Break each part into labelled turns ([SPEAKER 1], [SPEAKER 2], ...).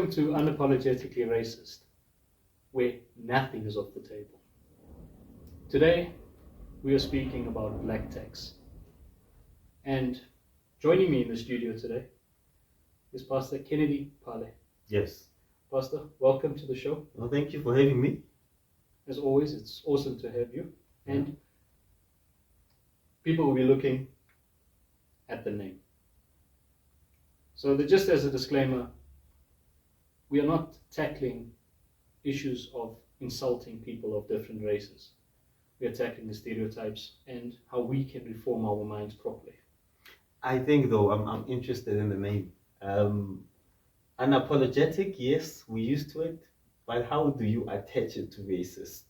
[SPEAKER 1] Welcome to Unapologetically Racist, where nothing is off the table. Today, we are speaking about black tax. And joining me in the studio today is Pastor Kennedy Pale.
[SPEAKER 2] Yes.
[SPEAKER 1] Pastor, welcome to the show.
[SPEAKER 2] Well, thank you for having me.
[SPEAKER 1] As always, it's awesome to have you. And people will be looking at the name. So just as a disclaimer, we are not tackling issues of insulting people of different races. We are tackling the stereotypes and how we can reform our minds properly.
[SPEAKER 2] I think, though, I'm interested in the name. Unapologetic, yes, we're used to it, but how do you attach it to racist?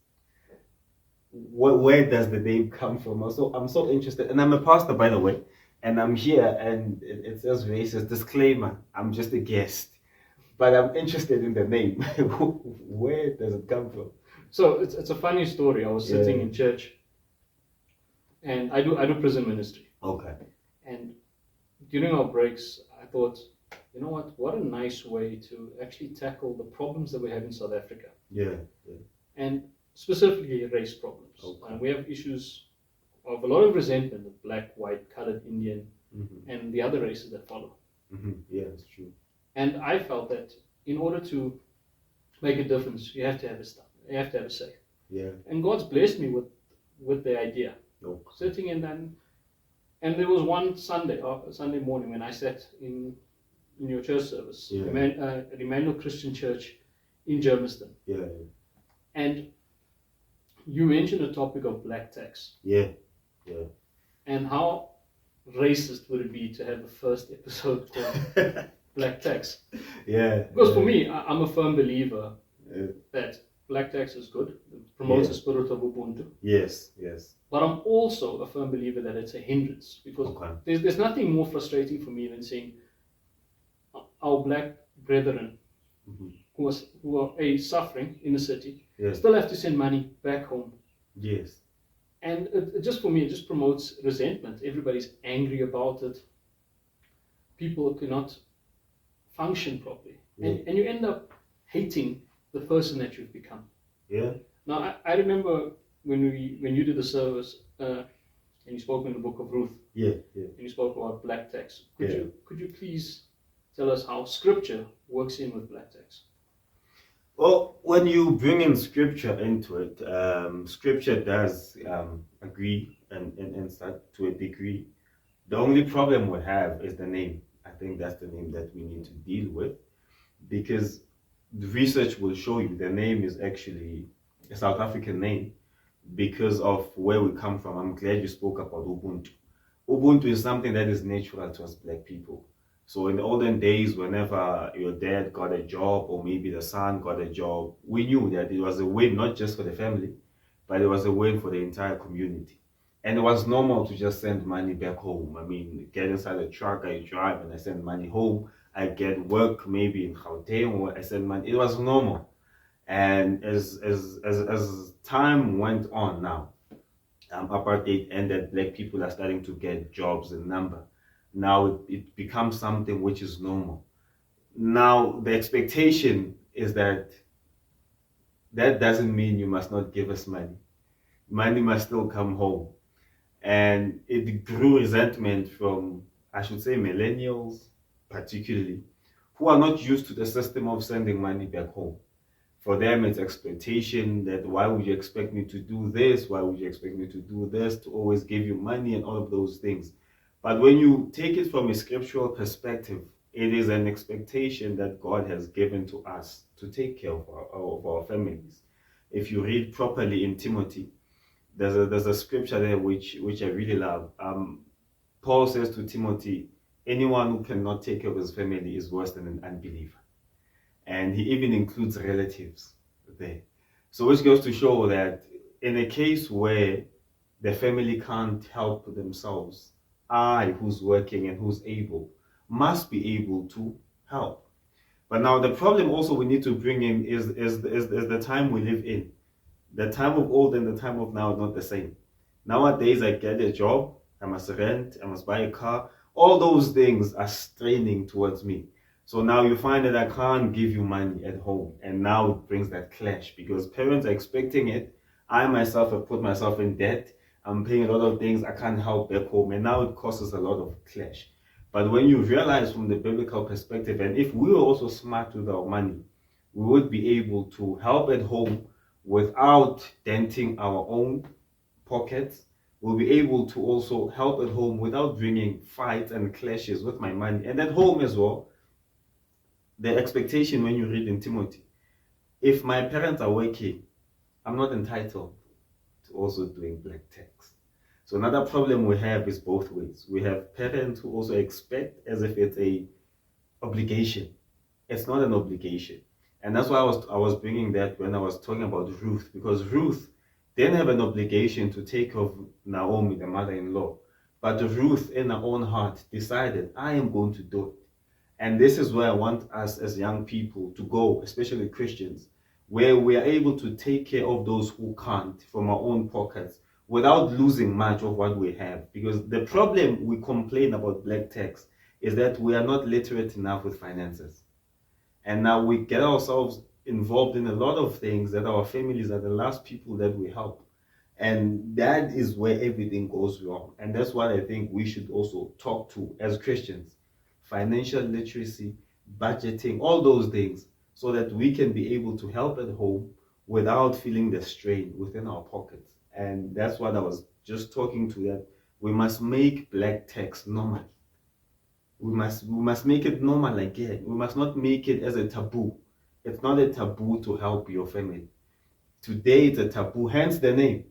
[SPEAKER 2] Where does the name come from? I'm so interested, and I'm a pastor, by the way, and I'm here, and it says racist. Disclaimer: I'm just a guest, but I'm interested in the name. Where does it come from?
[SPEAKER 1] So it's a funny story. I was sitting in church, and I do prison ministry.
[SPEAKER 2] Okay.
[SPEAKER 1] And during our breaks, I thought, you know what a nice way to actually tackle the problems that we have in South Africa.
[SPEAKER 2] Yeah.
[SPEAKER 1] And specifically race problems.
[SPEAKER 2] Okay.
[SPEAKER 1] We have issues of a lot of resentment of black, white, colored, Indian, and the other races that follow.
[SPEAKER 2] Yeah, that's true.
[SPEAKER 1] And I felt that in order to make a difference, you have to have a say.
[SPEAKER 2] Yeah.
[SPEAKER 1] And God's blessed me with the idea.
[SPEAKER 2] Okay.
[SPEAKER 1] Sitting in then, and there was one Sunday morning when I sat in your church service, at Emmanuel Christian Church in Germiston.
[SPEAKER 2] Yeah.
[SPEAKER 1] And you mentioned the topic of black tax.
[SPEAKER 2] Yeah.
[SPEAKER 1] And how racist would it be to have the first episode called Black Tax?
[SPEAKER 2] Yeah.
[SPEAKER 1] Because for me, I'm a firm believer that black tax is good. It promotes the spirit of Ubuntu.
[SPEAKER 2] Yes.
[SPEAKER 1] But I'm also a firm believer that it's a hindrance, because there's nothing more frustrating for me than seeing our black brethren who are suffering in the city still have to send money back home.
[SPEAKER 2] Yes.
[SPEAKER 1] And for me, it just promotes resentment. Everybody's angry about it. People cannot function properly. And you end up hating the person that you've become.
[SPEAKER 2] Yeah.
[SPEAKER 1] Now, I remember when you did the service, and you spoke in the book of Ruth.
[SPEAKER 2] Yeah.
[SPEAKER 1] And you spoke about black tax. Could you please tell us how Scripture works in with black tax?
[SPEAKER 2] Well, when you bring in Scripture into it, Scripture does agree and to a degree. The only problem we have is the name. I think that's the name that we need to deal with, because the research will show you the name is actually a South African name because of where we come from. I'm glad you spoke about Ubuntu. Ubuntu is something that is natural to us black people. So in the olden days, whenever your dad got a job or maybe the son got a job, we knew that it was a win not just for the family, but it was a win for the entire community. And it was normal to just send money back home. I mean, get inside a truck, I drive and I send money home. I get work maybe in Gauteng or I send money. It was normal. And as time went on now, apartheid ended, black people are starting to get jobs in number. Now it becomes something which is normal. Now the expectation is that doesn't mean you must not give us money. Money must still come home. And it grew resentment from, I should say, millennials particularly, who are not used to the system of sending money back home. For them, it's exploitation, that why would you expect me to do this? Why would you expect me to do this? To always give you money and all of those things. But when you take it from a scriptural perspective, it is an expectation that God has given to us to take care of our families. If you read properly in Timothy, there's a scripture there which I really love. Paul says to Timothy, anyone who cannot take care of his family is worse than an unbeliever. And he even includes relatives there. So which goes to show that in a case where the family can't help themselves, I, who's working and who's able, must be able to help. But now the problem also we need to bring in is the time we live in. The time of old and the time of now are not the same. Nowadays, I get a job, I must rent, I must buy a car. All those things are straining towards me. So now you find that I can't give you money at home, and now it brings that clash because parents are expecting it. I myself have put myself in debt. I'm paying a lot of things I can't help back home, and now it causes a lot of clash. But when you realize from the biblical perspective, and if we were also smart with our money, we would be able to help at home without denting our own pockets. We'll be able to also help at home without bringing fights and clashes with my money. And at home as well, the expectation when you read in Timothy, if my parents are working, I'm not entitled to also doing black tax. So another problem we have is both ways. We have parents who also expect as if it's a obligation. It's not an obligation. And that's why I was bringing that when I was talking about Ruth, because Ruth didn't have an obligation to take care of Naomi, the mother-in-law. But Ruth, in her own heart, decided, I am going to do it. And this is where I want us as young people to go, especially Christians, where we are able to take care of those who can't from our own pockets without losing much of what we have. Because the problem we complain about black tax is that we are not literate enough with finances. And now we get ourselves involved in a lot of things that our families are the last people that we help. And that is where everything goes wrong. And that's what I think we should also talk to as Christians. Financial literacy, budgeting, all those things, so that we can be able to help at home without feeling the strain within our pockets. And that's what I was just talking to, that we must make black tax normal. We must make it normal again. We must not make it as a taboo. It's not a taboo to help your family. Today it's a taboo, hence the name.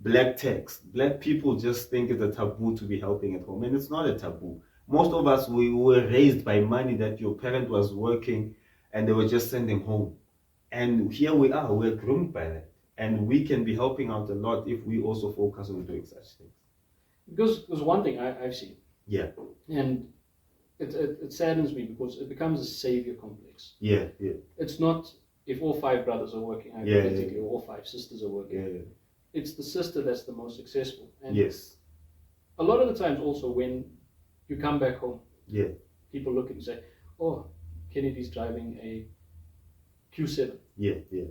[SPEAKER 2] Black tax. Black people just think it's a taboo to be helping at home, and it's not a taboo. Most of us, we were raised by money that your parent was working and they were just sending home. And here we are, we're groomed by that. And we can be helping out a lot if we also focus on doing such things.
[SPEAKER 1] Because there's one thing I've seen,
[SPEAKER 2] Yeah,
[SPEAKER 1] and it saddens me because it becomes a savior complex.
[SPEAKER 2] yeah, yeah,
[SPEAKER 1] It's not if all five brothers are working,
[SPEAKER 2] Yeah,
[SPEAKER 1] hypothetically, or all five sisters are working.
[SPEAKER 2] yeah.
[SPEAKER 1] It's the sister that's the most successful. And
[SPEAKER 2] Yes,
[SPEAKER 1] a lot of the times also when you come back home,
[SPEAKER 2] yeah,
[SPEAKER 1] people look and say, oh, Kennedy's driving a Q7.
[SPEAKER 2] yeah, yeah,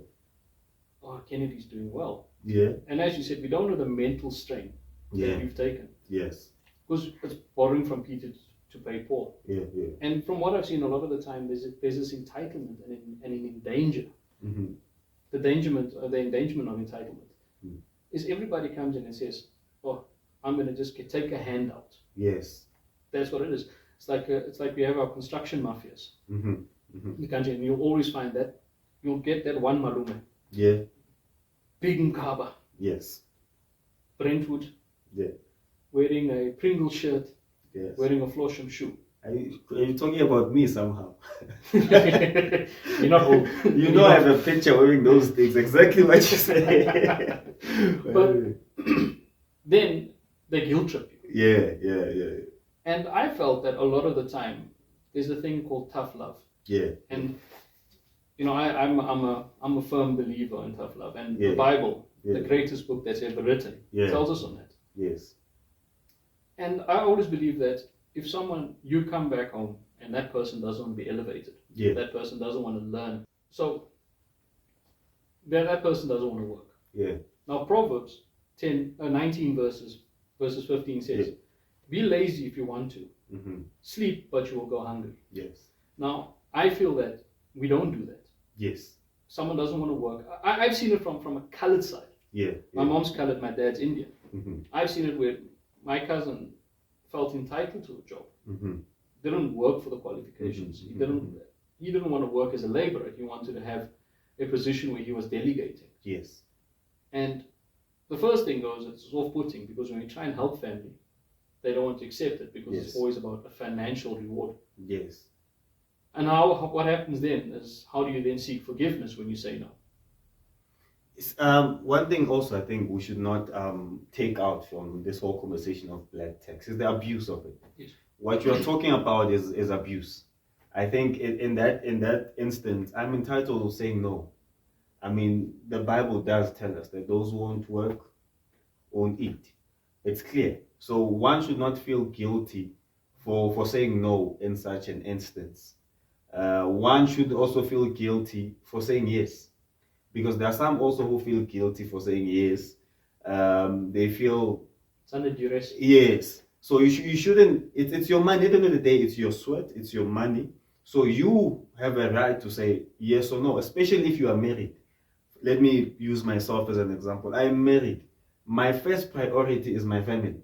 [SPEAKER 1] Oh, Kennedy's doing well.
[SPEAKER 2] yeah,
[SPEAKER 1] And as you said, we don't know the mental strain
[SPEAKER 2] yeah,
[SPEAKER 1] that you've taken.
[SPEAKER 2] yes,
[SPEAKER 1] Because it's borrowing from Peter to pay Paul.
[SPEAKER 2] yeah, yeah.
[SPEAKER 1] And from what I've seen, a lot of the time, there's this entitlement and an endanger.
[SPEAKER 2] Mm-hmm.
[SPEAKER 1] The endangerment of entitlement is everybody comes in and says, oh, I'm going to just take a handout.
[SPEAKER 2] Yes.
[SPEAKER 1] That's what it is. It's like we have our construction mafias
[SPEAKER 2] Mm-hmm. Mm-hmm.
[SPEAKER 1] in the country, and you'll always find that you'll get that one malume,
[SPEAKER 2] Yeah.
[SPEAKER 1] big Mkaba,
[SPEAKER 2] Yes.
[SPEAKER 1] Brentwood,
[SPEAKER 2] Yeah.
[SPEAKER 1] wearing a Pringle shirt,
[SPEAKER 2] Yes.
[SPEAKER 1] wearing a Flosham shoe.
[SPEAKER 2] Are you talking about me somehow?
[SPEAKER 1] You're not old.
[SPEAKER 2] You know, I have a picture wearing those things. Exactly what you say.
[SPEAKER 1] But then they guilt trip you.
[SPEAKER 2] Yeah, yeah, yeah,
[SPEAKER 1] And I felt that a lot of the time there's a thing called tough love.
[SPEAKER 2] yeah.
[SPEAKER 1] And you know, I'm a firm believer in tough love. And
[SPEAKER 2] Yeah.
[SPEAKER 1] the Bible,
[SPEAKER 2] Yeah.
[SPEAKER 1] the greatest book that's ever written,
[SPEAKER 2] Yeah.
[SPEAKER 1] tells us on that.
[SPEAKER 2] Yes.
[SPEAKER 1] And I always believe that if you come back home and that person doesn't want to be elevated,
[SPEAKER 2] Yeah.
[SPEAKER 1] that person doesn't want to learn, so that person doesn't want to work.
[SPEAKER 2] Yeah.
[SPEAKER 1] Now Proverbs 19 verses 15 says,
[SPEAKER 2] Yeah.
[SPEAKER 1] be lazy if you want to,
[SPEAKER 2] Mm-hmm.
[SPEAKER 1] sleep but you will go hungry.
[SPEAKER 2] Yes.
[SPEAKER 1] Now I feel that we don't do that.
[SPEAKER 2] Yes.
[SPEAKER 1] Someone doesn't want to work. I've seen it from a colored side.
[SPEAKER 2] Yeah.
[SPEAKER 1] My mom's colored, my dad's Indian.
[SPEAKER 2] Mm-hmm.
[SPEAKER 1] I've seen it where my cousin felt entitled to a job.
[SPEAKER 2] Mm-hmm.
[SPEAKER 1] Didn't work for the qualifications.
[SPEAKER 2] Mm-hmm.
[SPEAKER 1] He didn't want to work as a laborer. He wanted to have a position where he was delegating.
[SPEAKER 2] Yes.
[SPEAKER 1] And the first thing goes, it's off-putting because when you try and help family, they don't want to accept it because
[SPEAKER 2] Yes.
[SPEAKER 1] it's always about a financial reward.
[SPEAKER 2] Yes.
[SPEAKER 1] And what happens then is, how do you then seek forgiveness when you say no?
[SPEAKER 2] One thing also I think we should not take out from this whole conversation of black tax is the abuse of it.
[SPEAKER 1] Yes.
[SPEAKER 2] What you're talking about is abuse. I think in that instance, I'm entitled to saying no. I mean, the Bible does tell us that those who won't work won't eat. It's clear. So one should not feel guilty for saying no in such an instance. one should also feel guilty for saying yes, because there are some also who feel guilty for saying yes. They feel
[SPEAKER 1] It's under duress.
[SPEAKER 2] yes. So you shouldn't. It's your money. At the end of the day, it's your sweat. It's your money. So you have a right to say yes or no, especially if you are married. Let me use myself as an example. I'm married. My first priority is my family.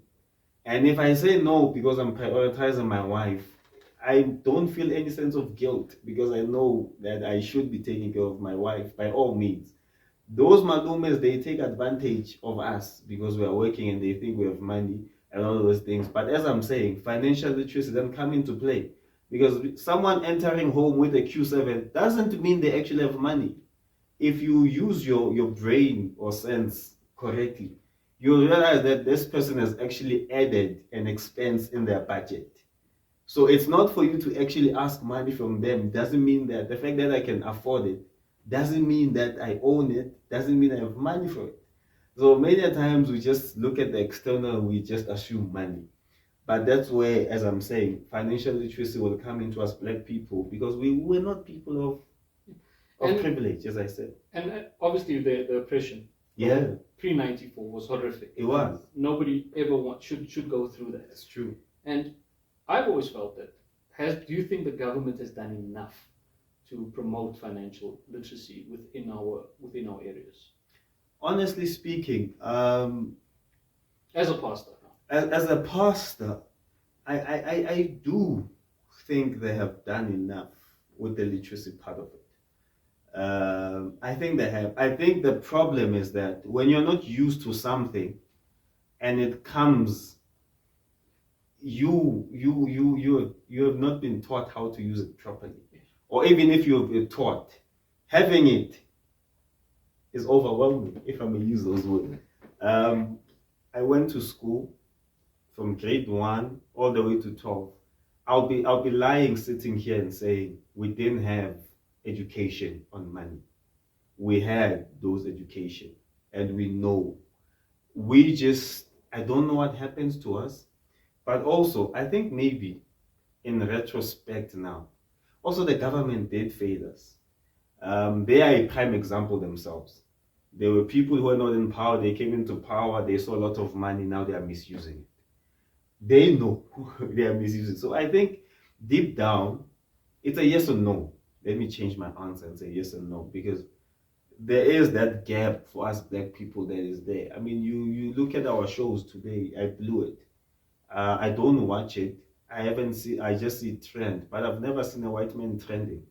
[SPEAKER 2] And if I say no because I'm prioritizing my wife, I don't feel any sense of guilt because I know that I should be taking care of my wife by all means. Those malumes, they take advantage of us because we are working and they think we have money and all those things. But as I'm saying, financial literacy then come into play because someone entering home with a Q7 doesn't mean they actually have money. If you use your brain or sense correctly, you'll realize that this person has actually added an expense in their budget. So it's not for you to actually ask money from them. Doesn't mean that the fact that I can afford it doesn't mean that I own it, doesn't mean I have money for it. So many times we just look at the external, we just assume money. But that's where, as I'm saying, financial literacy will come into us black people because we're not people of privilege, as I said.
[SPEAKER 1] And obviously the oppression.
[SPEAKER 2] Yeah.
[SPEAKER 1] Pre-94 was horrific.
[SPEAKER 2] It was.
[SPEAKER 1] Nobody ever should go through that.
[SPEAKER 2] That's true.
[SPEAKER 1] And I've always felt that. Do you think the government has done enough to promote financial literacy within our areas?
[SPEAKER 2] Honestly speaking,
[SPEAKER 1] as a pastor,
[SPEAKER 2] as a pastor, I do think they have done enough with the literacy part of it. I think they have. I think the problem is that when you're not used to something and it comes, you have not been taught how to use it properly. Or even if you've been taught, having it is overwhelming, if I may use those words. I went to school from grade 1 all the way to 12. I'll be lying sitting here and saying we didn't have education on money. We had those education and we know. I don't know what happens to us, but also I think maybe in retrospect now, also the government did fail us. They are a prime example themselves. There were people who were not in power, they came into power, they saw a lot of money, now they are misusing it. They know they are misusing it. So I think deep down, it's a yes or no. Let me change my answer and say yes or no, because there is that gap for us black people that is there. I mean, you look at our shows today, I blew it. I don't watch it. I just see trend, but I've never seen a white man trending.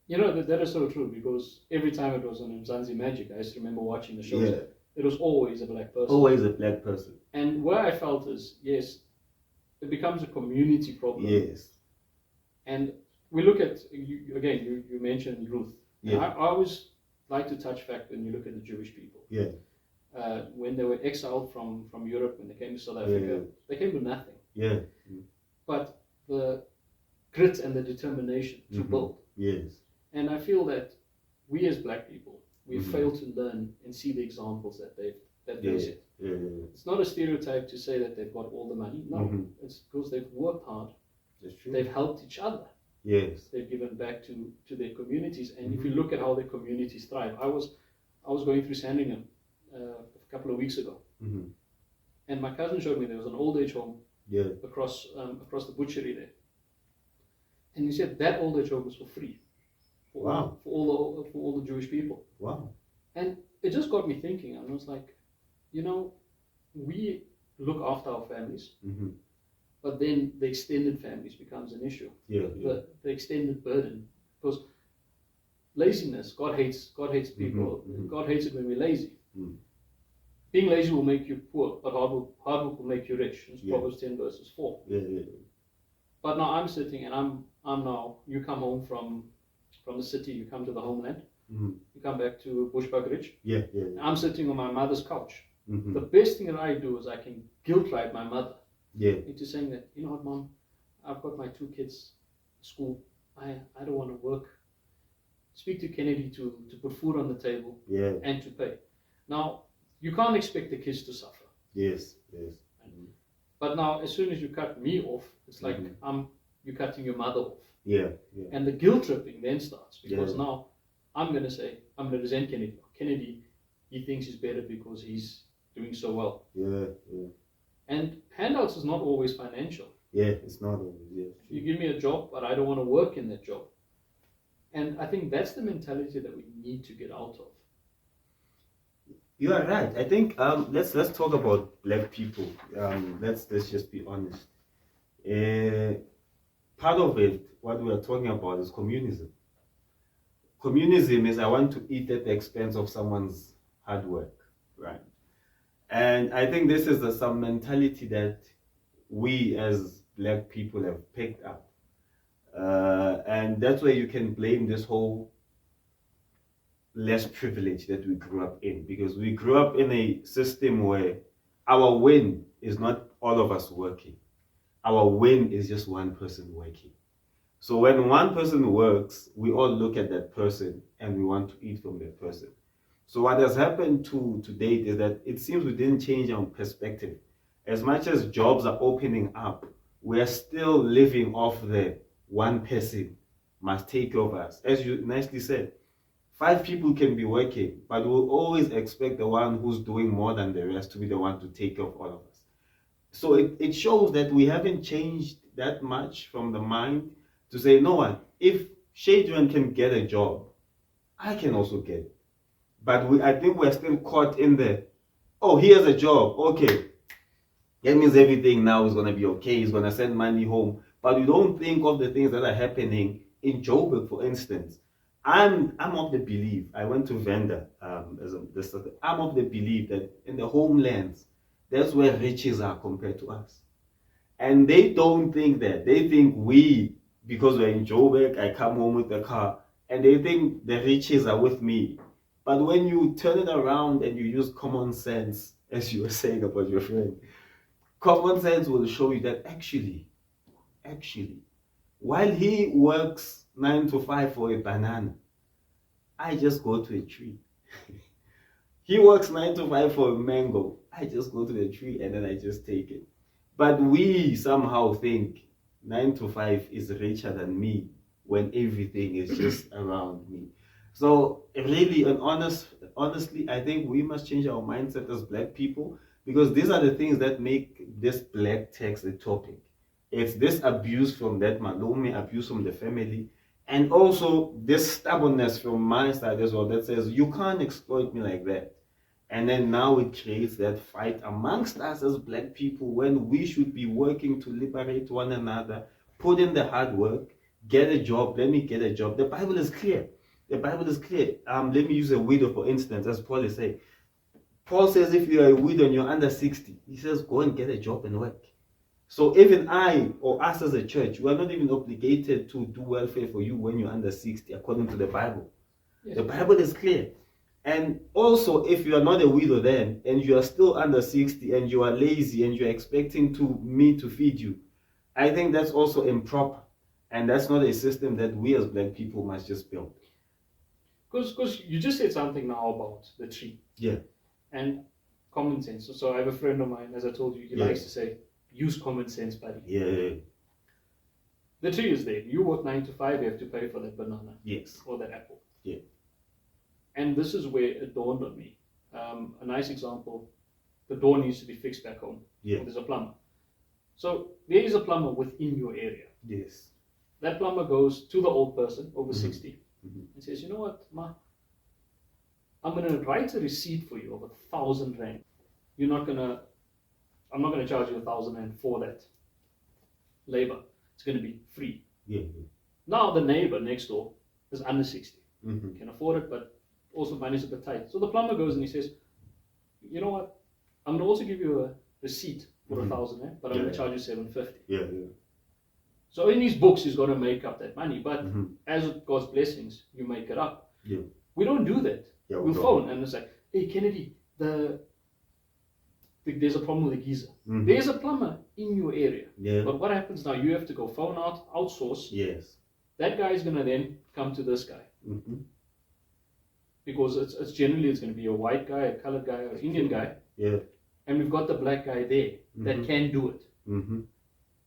[SPEAKER 1] You know, that is so true, because every time it was on Mzansi Magic, I used to remember watching the shows. Yeah. It was always a black person.
[SPEAKER 2] Always a black person.
[SPEAKER 1] And where I felt is, yes, it becomes a community problem.
[SPEAKER 2] Yes.
[SPEAKER 1] And we look at, you mentioned Ruth.
[SPEAKER 2] Yeah.
[SPEAKER 1] I always like to touch fact when you look at the Jewish people.
[SPEAKER 2] Yeah.
[SPEAKER 1] When they were exiled from Europe, when they came to South Africa, they came with nothing.
[SPEAKER 2] Yeah.
[SPEAKER 1] But the grit and the determination to build.
[SPEAKER 2] Yes.
[SPEAKER 1] And I feel that we as black people, we fail to learn and see the examples that they set.
[SPEAKER 2] Yeah.
[SPEAKER 1] It's not a stereotype to say that they've got all the money. No, it's because they've worked hard.
[SPEAKER 2] That's true.
[SPEAKER 1] They've helped each other.
[SPEAKER 2] Yes.
[SPEAKER 1] They've given back to their communities. And if you look at how their communities thrive, I was going through Sandringham a couple of weeks ago, and my cousin showed me there was an old age home across the butchery there, and he said that old age home was for free. For all the Jewish people.
[SPEAKER 2] Wow.
[SPEAKER 1] And it just got me thinking. I was like, we look after our families, but then the extended families becomes an issue. The extended burden, because laziness, God hates people. God hates it when we're lazy. Being lazy will make you poor, but hard work will make you rich. It's Proverbs 10 verses 4. But now I'm sitting and I'm now, you come home from the city, you come to the homeland, you come back to Bushbuck Ridge. I'm sitting on my mother's couch. The best thing that I do is I can guilt trip my mother into saying that, you know what, Mom, I've got my 2 kids at school. I don't want to work. Speak to Kennedy to put food on the table and to pay. Now, you can't expect the kids to suffer.
[SPEAKER 2] Yes.
[SPEAKER 1] But now, as soon as you cut me off, it's like you're cutting your mother off.
[SPEAKER 2] Yeah, yeah.
[SPEAKER 1] And the guilt tripping then starts because
[SPEAKER 2] Yeah.
[SPEAKER 1] now I'm going to resent Kennedy. Kennedy, he thinks he's better because he's doing so well.
[SPEAKER 2] Yeah, yeah.
[SPEAKER 1] And handouts is not always financial.
[SPEAKER 2] Yeah, it's not always. Yeah.
[SPEAKER 1] You give me a job, but I don't want to work in that job. And I think that's the mentality that we need to get out of.
[SPEAKER 2] You are right. I think let's talk about black people. Let's just be honest. Part of it, what we are talking about, is communism. Communism is I want to eat at the expense of someone's hard work, right? And I think this is some mentality that we as black people have picked up. And that's where you can blame this whole less privilege that we grew up in, because we grew up in a system where our win is not all of us working. Our win is just one person working. So when one person works, we all look at that person and we want to eat from that person. So what has happened to date is that it seems we didn't change our perspective. As much as jobs are opening up, we are still living off the one person must take care of us. As you nicely said, 5 people can be working, but we'll always expect the one who's doing more than the rest to be the one to take care of all of us. So it shows that we haven't changed that much from the mind to say, no one, if Shadran can get a job, I can also get it. But I think we're still caught in the, oh, here's a job, okay. That means everything now is going to be okay, he's going to send money home. But we don't think of the things that are happening in Joburg, for instance. I'm of the belief, I went to Venda, I'm of the belief that in the homelands, that's where riches are compared to us. And they don't think that. They think we, because we're in Joburg, I come home with the car, and they think the riches are with me. But when you turn it around and you use common sense, as you were saying about your friend, common sense will show you that actually, while he works 9 to 5 for a banana, I just go to a tree. He works 9 to 5 for a mango. I just go to the tree and then I just take it. But we somehow think 9 to 5 is richer than me when everything is just around me. So really, and honestly, I think we must change our mindset as black people, because these are the things that make this black text a topic. It's this abuse from that Malome, abuse from the family, and also this stubbornness from my side as well that says, you can't exploit me like that. And then now it creates that fight amongst us as black people when we should be working to liberate one another, put in the hard work, get a job. Let me get a job. The Bible is clear. The Bible is clear. Let me use a widow, for instance, as Paul is saying. Paul says if you are a widow and you're under 60, he says go and get a job and work. So even I or us as a church, we are not even obligated to do welfare for you when you're under 60, according to the Bible. Yes. The Bible is clear. And also, if you are not a widow then, and you are still under 60 and you are lazy and you're expecting me to feed you, I think that's also improper. And that's not a system that we as black people must just build.
[SPEAKER 1] Because you just said something now about the tree.
[SPEAKER 2] Yeah.
[SPEAKER 1] And common sense. So I have a friend of mine, as I told you, he likes to say, use common sense, buddy.
[SPEAKER 2] Yeah.
[SPEAKER 1] The tree is there. You work 9 to 5, you have to pay for that banana.
[SPEAKER 2] Yes.
[SPEAKER 1] Or that apple.
[SPEAKER 2] Yeah.
[SPEAKER 1] And this is where it dawned on me. A nice example, the door needs to be fixed back home.
[SPEAKER 2] Yeah.
[SPEAKER 1] There's a plumber. So there is a plumber within your area.
[SPEAKER 2] Yes.
[SPEAKER 1] That plumber goes to the old person, over 60, and says, you know what, Ma, I'm going to write a receipt for you of 1,000 rand. I'm not going to charge you 1,000 rand for that labor. It's going to be free.
[SPEAKER 2] Yeah.
[SPEAKER 1] Now the neighbor next door is under 60. Can afford it, but also money is a bit tight. So the plumber goes and he says, you know what, I'm going to also give you a receipt for 1,000 rand, but I'm going to charge you 750.
[SPEAKER 2] Yeah.
[SPEAKER 1] So in his books, he's got to make up that money. But as with God's blessings, you make it up.
[SPEAKER 2] Yeah.
[SPEAKER 1] We don't do that.
[SPEAKER 2] Yeah,
[SPEAKER 1] we'll phone and it's like, hey, Kennedy, there's a problem with the geyser. There's a plumber in your area.
[SPEAKER 2] Yeah.
[SPEAKER 1] But what happens now? You have to go phone out, outsource.
[SPEAKER 2] Yes.
[SPEAKER 1] That guy is going to then come to this guy. Because it's generally going to be a white guy, a colored guy, or an Indian guy.
[SPEAKER 2] Yeah.
[SPEAKER 1] And we've got the black guy there that can do it.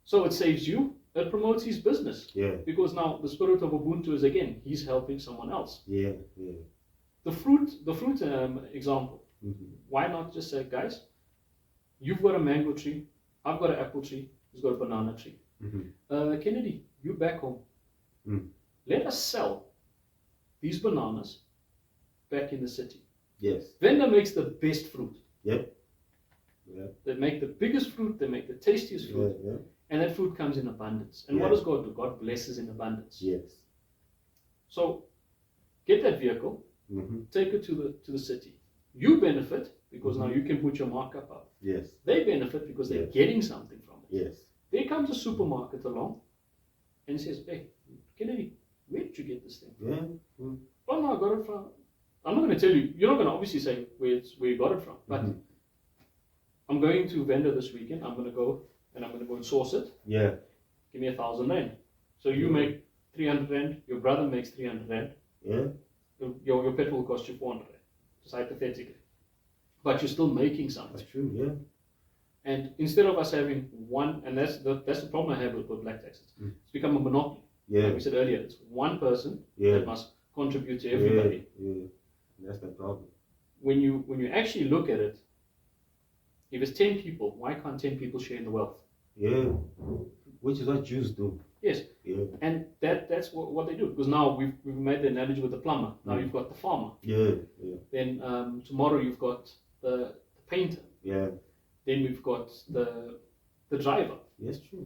[SPEAKER 1] So it saves you It promotes his business.
[SPEAKER 2] Yeah.
[SPEAKER 1] Because now the spirit of Ubuntu is again, he's helping someone else.
[SPEAKER 2] Yeah. Yeah.
[SPEAKER 1] The fruit example.
[SPEAKER 2] Mm-hmm.
[SPEAKER 1] Why not just say, guys, you've got a mango tree, I've got an apple tree, he's got a banana tree.
[SPEAKER 2] Mm-hmm.
[SPEAKER 1] Kennedy, you back home.
[SPEAKER 2] Mm.
[SPEAKER 1] Let us sell these bananas back in the city.
[SPEAKER 2] Yes.
[SPEAKER 1] Vendor makes the best fruit.
[SPEAKER 2] Yep. Yeah.
[SPEAKER 1] They make the biggest fruit, they make the tastiest fruit,
[SPEAKER 2] Yeah.
[SPEAKER 1] and that fruit comes in abundance. And what
[SPEAKER 2] Yeah.
[SPEAKER 1] does God do? God blesses in abundance.
[SPEAKER 2] Yes.
[SPEAKER 1] So get that vehicle,
[SPEAKER 2] Mm-hmm.
[SPEAKER 1] take it to the city. You benefit because
[SPEAKER 2] Mm-hmm.
[SPEAKER 1] now you can put your markup up.
[SPEAKER 2] Yes.
[SPEAKER 1] They benefit because they're
[SPEAKER 2] Yes.
[SPEAKER 1] getting something from it.
[SPEAKER 2] Yes.
[SPEAKER 1] There comes a supermarket along and says, hey, Kennedy, where did you get this thing from?
[SPEAKER 2] Yeah. Mm.
[SPEAKER 1] Oh no, I got it from. I'm not going to tell you. You're not going to obviously say where you got it from. But
[SPEAKER 2] Mm-hmm.
[SPEAKER 1] I'm going to vendor this weekend. I'm going to go and source it.
[SPEAKER 2] Yeah.
[SPEAKER 1] Give me 1,000 rand. So you make 300 rand. Your brother makes 300 rand.
[SPEAKER 2] Yeah.
[SPEAKER 1] Your petrol will cost you 400 rand. Just hypothetically. But you're still making something.
[SPEAKER 2] That's true. Yeah.
[SPEAKER 1] And instead of us having one, and that's the problem I have with black taxes.
[SPEAKER 2] Mm.
[SPEAKER 1] It's become a monopoly.
[SPEAKER 2] Yeah.
[SPEAKER 1] Like we said earlier, it's one person
[SPEAKER 2] Yeah.
[SPEAKER 1] that must contribute to everybody.
[SPEAKER 2] Yeah. That's the problem.
[SPEAKER 1] When you actually look at it, if it's 10 people, why can't 10 people share in the wealth?
[SPEAKER 2] Yeah. Which is what Jews do.
[SPEAKER 1] Yes.
[SPEAKER 2] Yeah.
[SPEAKER 1] And that's what they do. Because now we've made the analogy with the plumber. Now you've got the farmer.
[SPEAKER 2] Yeah. Yeah.
[SPEAKER 1] Then tomorrow you've got the painter.
[SPEAKER 2] Yeah.
[SPEAKER 1] Then we've got the driver.
[SPEAKER 2] Yes, true.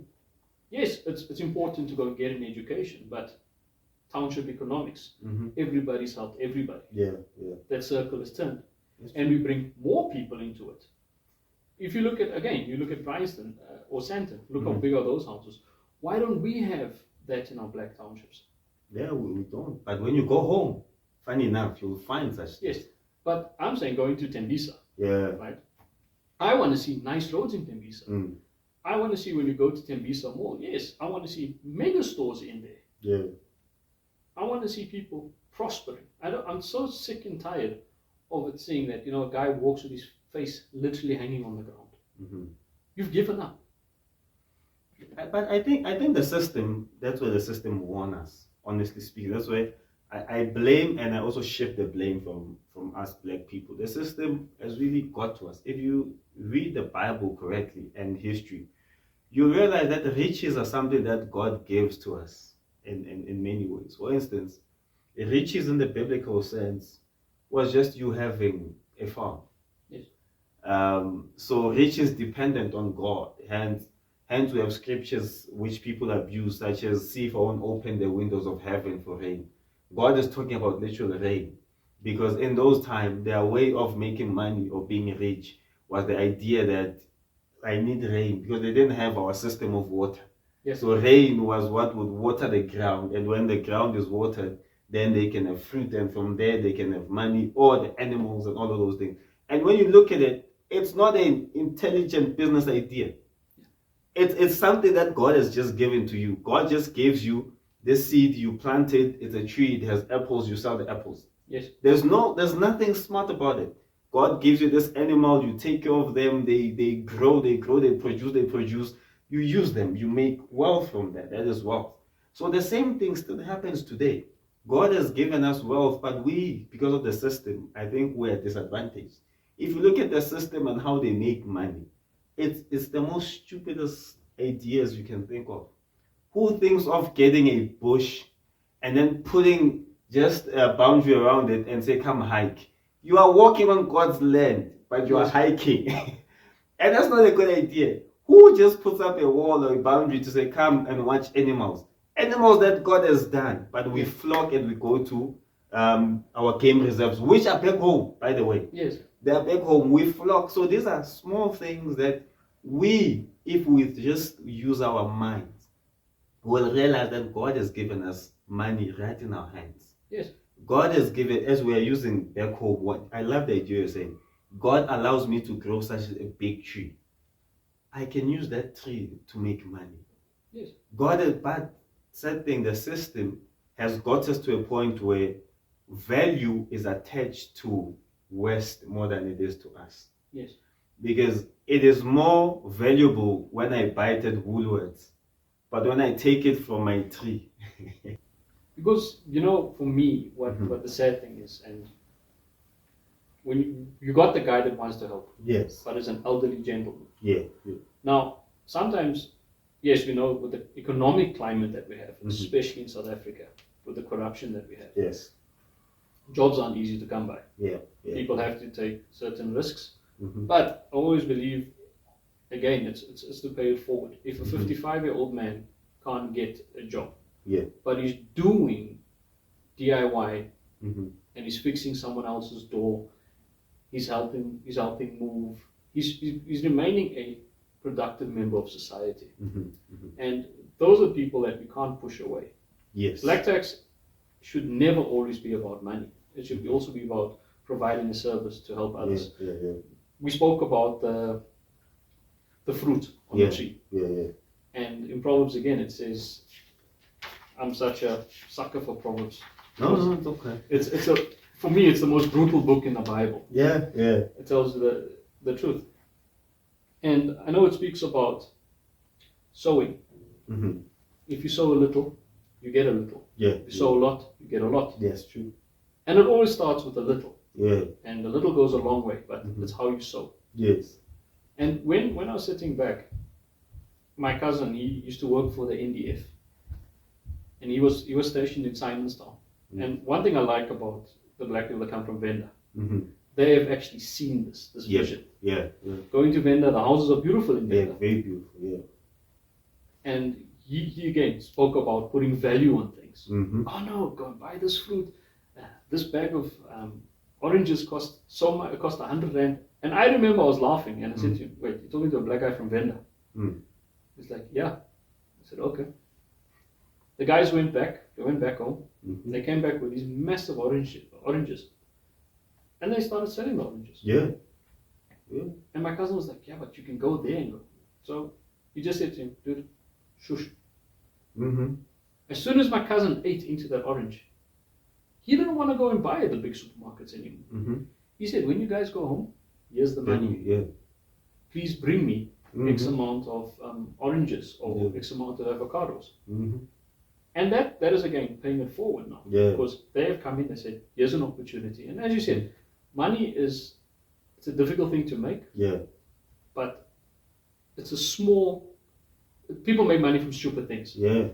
[SPEAKER 1] Yes, it's important to go and get an education, but township economics,
[SPEAKER 2] Mm-hmm.
[SPEAKER 1] everybody's helped everybody.
[SPEAKER 2] Yeah. Yeah.
[SPEAKER 1] That circle is turned.
[SPEAKER 2] That's
[SPEAKER 1] And we bring more people into it. If you look at Bryanston or Sandton, look how
[SPEAKER 2] Mhm.
[SPEAKER 1] big are those houses. Why don't we have that in our black townships?
[SPEAKER 2] Yeah, we don't. But when you go home, funny enough, you'll find such
[SPEAKER 1] Yes,
[SPEAKER 2] things.
[SPEAKER 1] but I'm saying going to Tembisa,
[SPEAKER 2] Yeah.
[SPEAKER 1] right? I want to see nice roads in Tembisa.
[SPEAKER 2] Mm.
[SPEAKER 1] I want to see when you go to Tembisa Mall, yes, I want to see mega stores in there.
[SPEAKER 2] Yeah.
[SPEAKER 1] I want to see people prospering. I'm so sick and tired of it seeing that, a guy walks with his face literally hanging on the ground.
[SPEAKER 2] Mm-hmm.
[SPEAKER 1] You've given up.
[SPEAKER 2] But I think the system, that's where the system won us, honestly speaking. That's why I blame, and I also shift the blame from us black people. The system has really got to us. If you read the Bible correctly and history, you realize that riches are something that God gives to us in many ways. For instance, riches in the biblical sense was just you having a farm.
[SPEAKER 1] Yes.
[SPEAKER 2] So riches dependent on God. Hence we have scriptures which people abuse, such as, see if I won't open the windows of heaven for rain. God is talking about literal rain. Because in those times, their way of making money or being rich was the idea that I need rain, because they didn't have our system of water.
[SPEAKER 1] Yes.
[SPEAKER 2] So rain was what would water the ground, and when the ground is watered, then they can have fruit, and from there they can have money, or the animals and all of those things. And when you look at it, it's not an intelligent business idea. It's something that God has just given to you. God just gives you this seed, you plant it, it's a tree, it has apples, you sell the apples.
[SPEAKER 1] Yes.
[SPEAKER 2] There's nothing smart about it. God gives you this animal, you take care of them, they grow, they produce, you use them, you make wealth from that. That is wealth. So the same thing still happens today. God has given us wealth, but we, because of the system, I think we're at disadvantage. If you look at the system and how they make money, it's the most stupidest ideas you can think of. Who thinks of getting a bush and then putting just a boundary around it and say, come hike? You are walking on God's land, but you are hiking. And that's not a good idea. Who just puts up a wall or a boundary to say, come and watch animals? Animals that God has done, but we flock and we go to our game reserves, which are back home, by the way.
[SPEAKER 1] Yes.
[SPEAKER 2] They are back home. We flock. So these are small things that we, if we just use our minds, will realize that God has given us money right in our hands.
[SPEAKER 1] Yes.
[SPEAKER 2] God has given, as we are using back home, what I love the idea you're saying, God allows me to grow such a big tree. I can use that tree to make money.
[SPEAKER 1] Yes.
[SPEAKER 2] God is, but sad thing, the system has got us to a point where value is attached to West more than it is to us.
[SPEAKER 1] Yes.
[SPEAKER 2] Because it is more valuable when I buy it at Woolworths But when I take it from my tree,
[SPEAKER 1] Because, for me, what the sad thing is, and when you got the guy that wants to help,
[SPEAKER 2] yes,
[SPEAKER 1] but it's an elderly gentleman.
[SPEAKER 2] yeah, yeah.
[SPEAKER 1] Now, sometimes, yes, we know with the economic climate that we have, especially in South Africa, with the corruption that we have,
[SPEAKER 2] Yes,
[SPEAKER 1] jobs aren't easy to come by.
[SPEAKER 2] yeah, yeah.
[SPEAKER 1] People have to take certain risks.
[SPEAKER 2] Mhm.
[SPEAKER 1] But I always believe, again, it's to pay it forward. If a 55-year-old man can't get a job,
[SPEAKER 2] Yeah.
[SPEAKER 1] but he's doing DIY
[SPEAKER 2] Mhm.
[SPEAKER 1] and he's fixing someone else's door, he's helping move, he's remaining a productive member of society.
[SPEAKER 2] Mhm. Mhm.
[SPEAKER 1] And those are people that we can't push away.
[SPEAKER 2] Yes.
[SPEAKER 1] Black tax should never always be about money. It should also be about providing a service to help others.
[SPEAKER 2] Yeah, yeah,
[SPEAKER 1] We spoke about the fruit on
[SPEAKER 2] yeah,
[SPEAKER 1] the tree.
[SPEAKER 2] yeah, yeah.
[SPEAKER 1] And in Proverbs again, it says, I'm such a sucker for Proverbs.
[SPEAKER 2] No, it's okay.
[SPEAKER 1] For me, it's the most brutal book in the Bible.
[SPEAKER 2] Yeah, yeah.
[SPEAKER 1] It tells you the truth. And I know it speaks about sowing.
[SPEAKER 2] Mhm.
[SPEAKER 1] If you sow a little, you get a little.
[SPEAKER 2] Yeah.
[SPEAKER 1] If you sow a lot, you get a lot.
[SPEAKER 2] That's true.
[SPEAKER 1] And it always starts with a little.
[SPEAKER 2] Yeah.
[SPEAKER 1] And a little goes a long way, but it's how you sow.
[SPEAKER 2] Yes.
[SPEAKER 1] And when I was sitting back, my cousin, he used to work for the NDF. And he was stationed in Simonstown. And one thing I like about the black people that come from Venda,
[SPEAKER 2] Mhm.
[SPEAKER 1] they have actually seen this
[SPEAKER 2] Yeah.
[SPEAKER 1] vision.
[SPEAKER 2] Yeah. Yeah.
[SPEAKER 1] Going to Venda, the houses are beautiful in
[SPEAKER 2] Yeah.
[SPEAKER 1] Venda.
[SPEAKER 2] Very beautiful. Yeah.
[SPEAKER 1] And he again spoke about putting value on things.
[SPEAKER 2] Mhm.
[SPEAKER 1] Oh no, go and buy this fruit. This bag of oranges cost so much. It cost 100 rand. And I remember I was laughing, and I said to him, "Wait, you're talking to a black guy from Venda?"
[SPEAKER 2] Mm.
[SPEAKER 1] He's like, "Yeah." I said, "Okay." The guys went back. They went back home.
[SPEAKER 2] Mhm.
[SPEAKER 1] They came back with these massive oranges, and they started selling the oranges.
[SPEAKER 2] Yeah. Yeah.
[SPEAKER 1] And my cousin was like, "Yeah, but you can go there and go." So he just said to him, "Dude, shush."
[SPEAKER 2] Mhm.
[SPEAKER 1] As soon as my cousin ate into that orange, he didn't want to go and buy at the big supermarkets anymore.
[SPEAKER 2] Mhm.
[SPEAKER 1] He said, "When you guys go home, here's the money.
[SPEAKER 2] Yeah.
[SPEAKER 1] Please bring me X
[SPEAKER 2] Mhm.
[SPEAKER 1] amount of oranges or
[SPEAKER 2] Yeah.
[SPEAKER 1] X amount of avocados."
[SPEAKER 2] Mhm.
[SPEAKER 1] And that is again paying it forward now.
[SPEAKER 2] Yeah.
[SPEAKER 1] Because they have come in, they said, "Here's an opportunity." And as you said, money it's a difficult thing to make,
[SPEAKER 2] Yeah.
[SPEAKER 1] but it's a small. People make money from stupid things.
[SPEAKER 2] Yeah.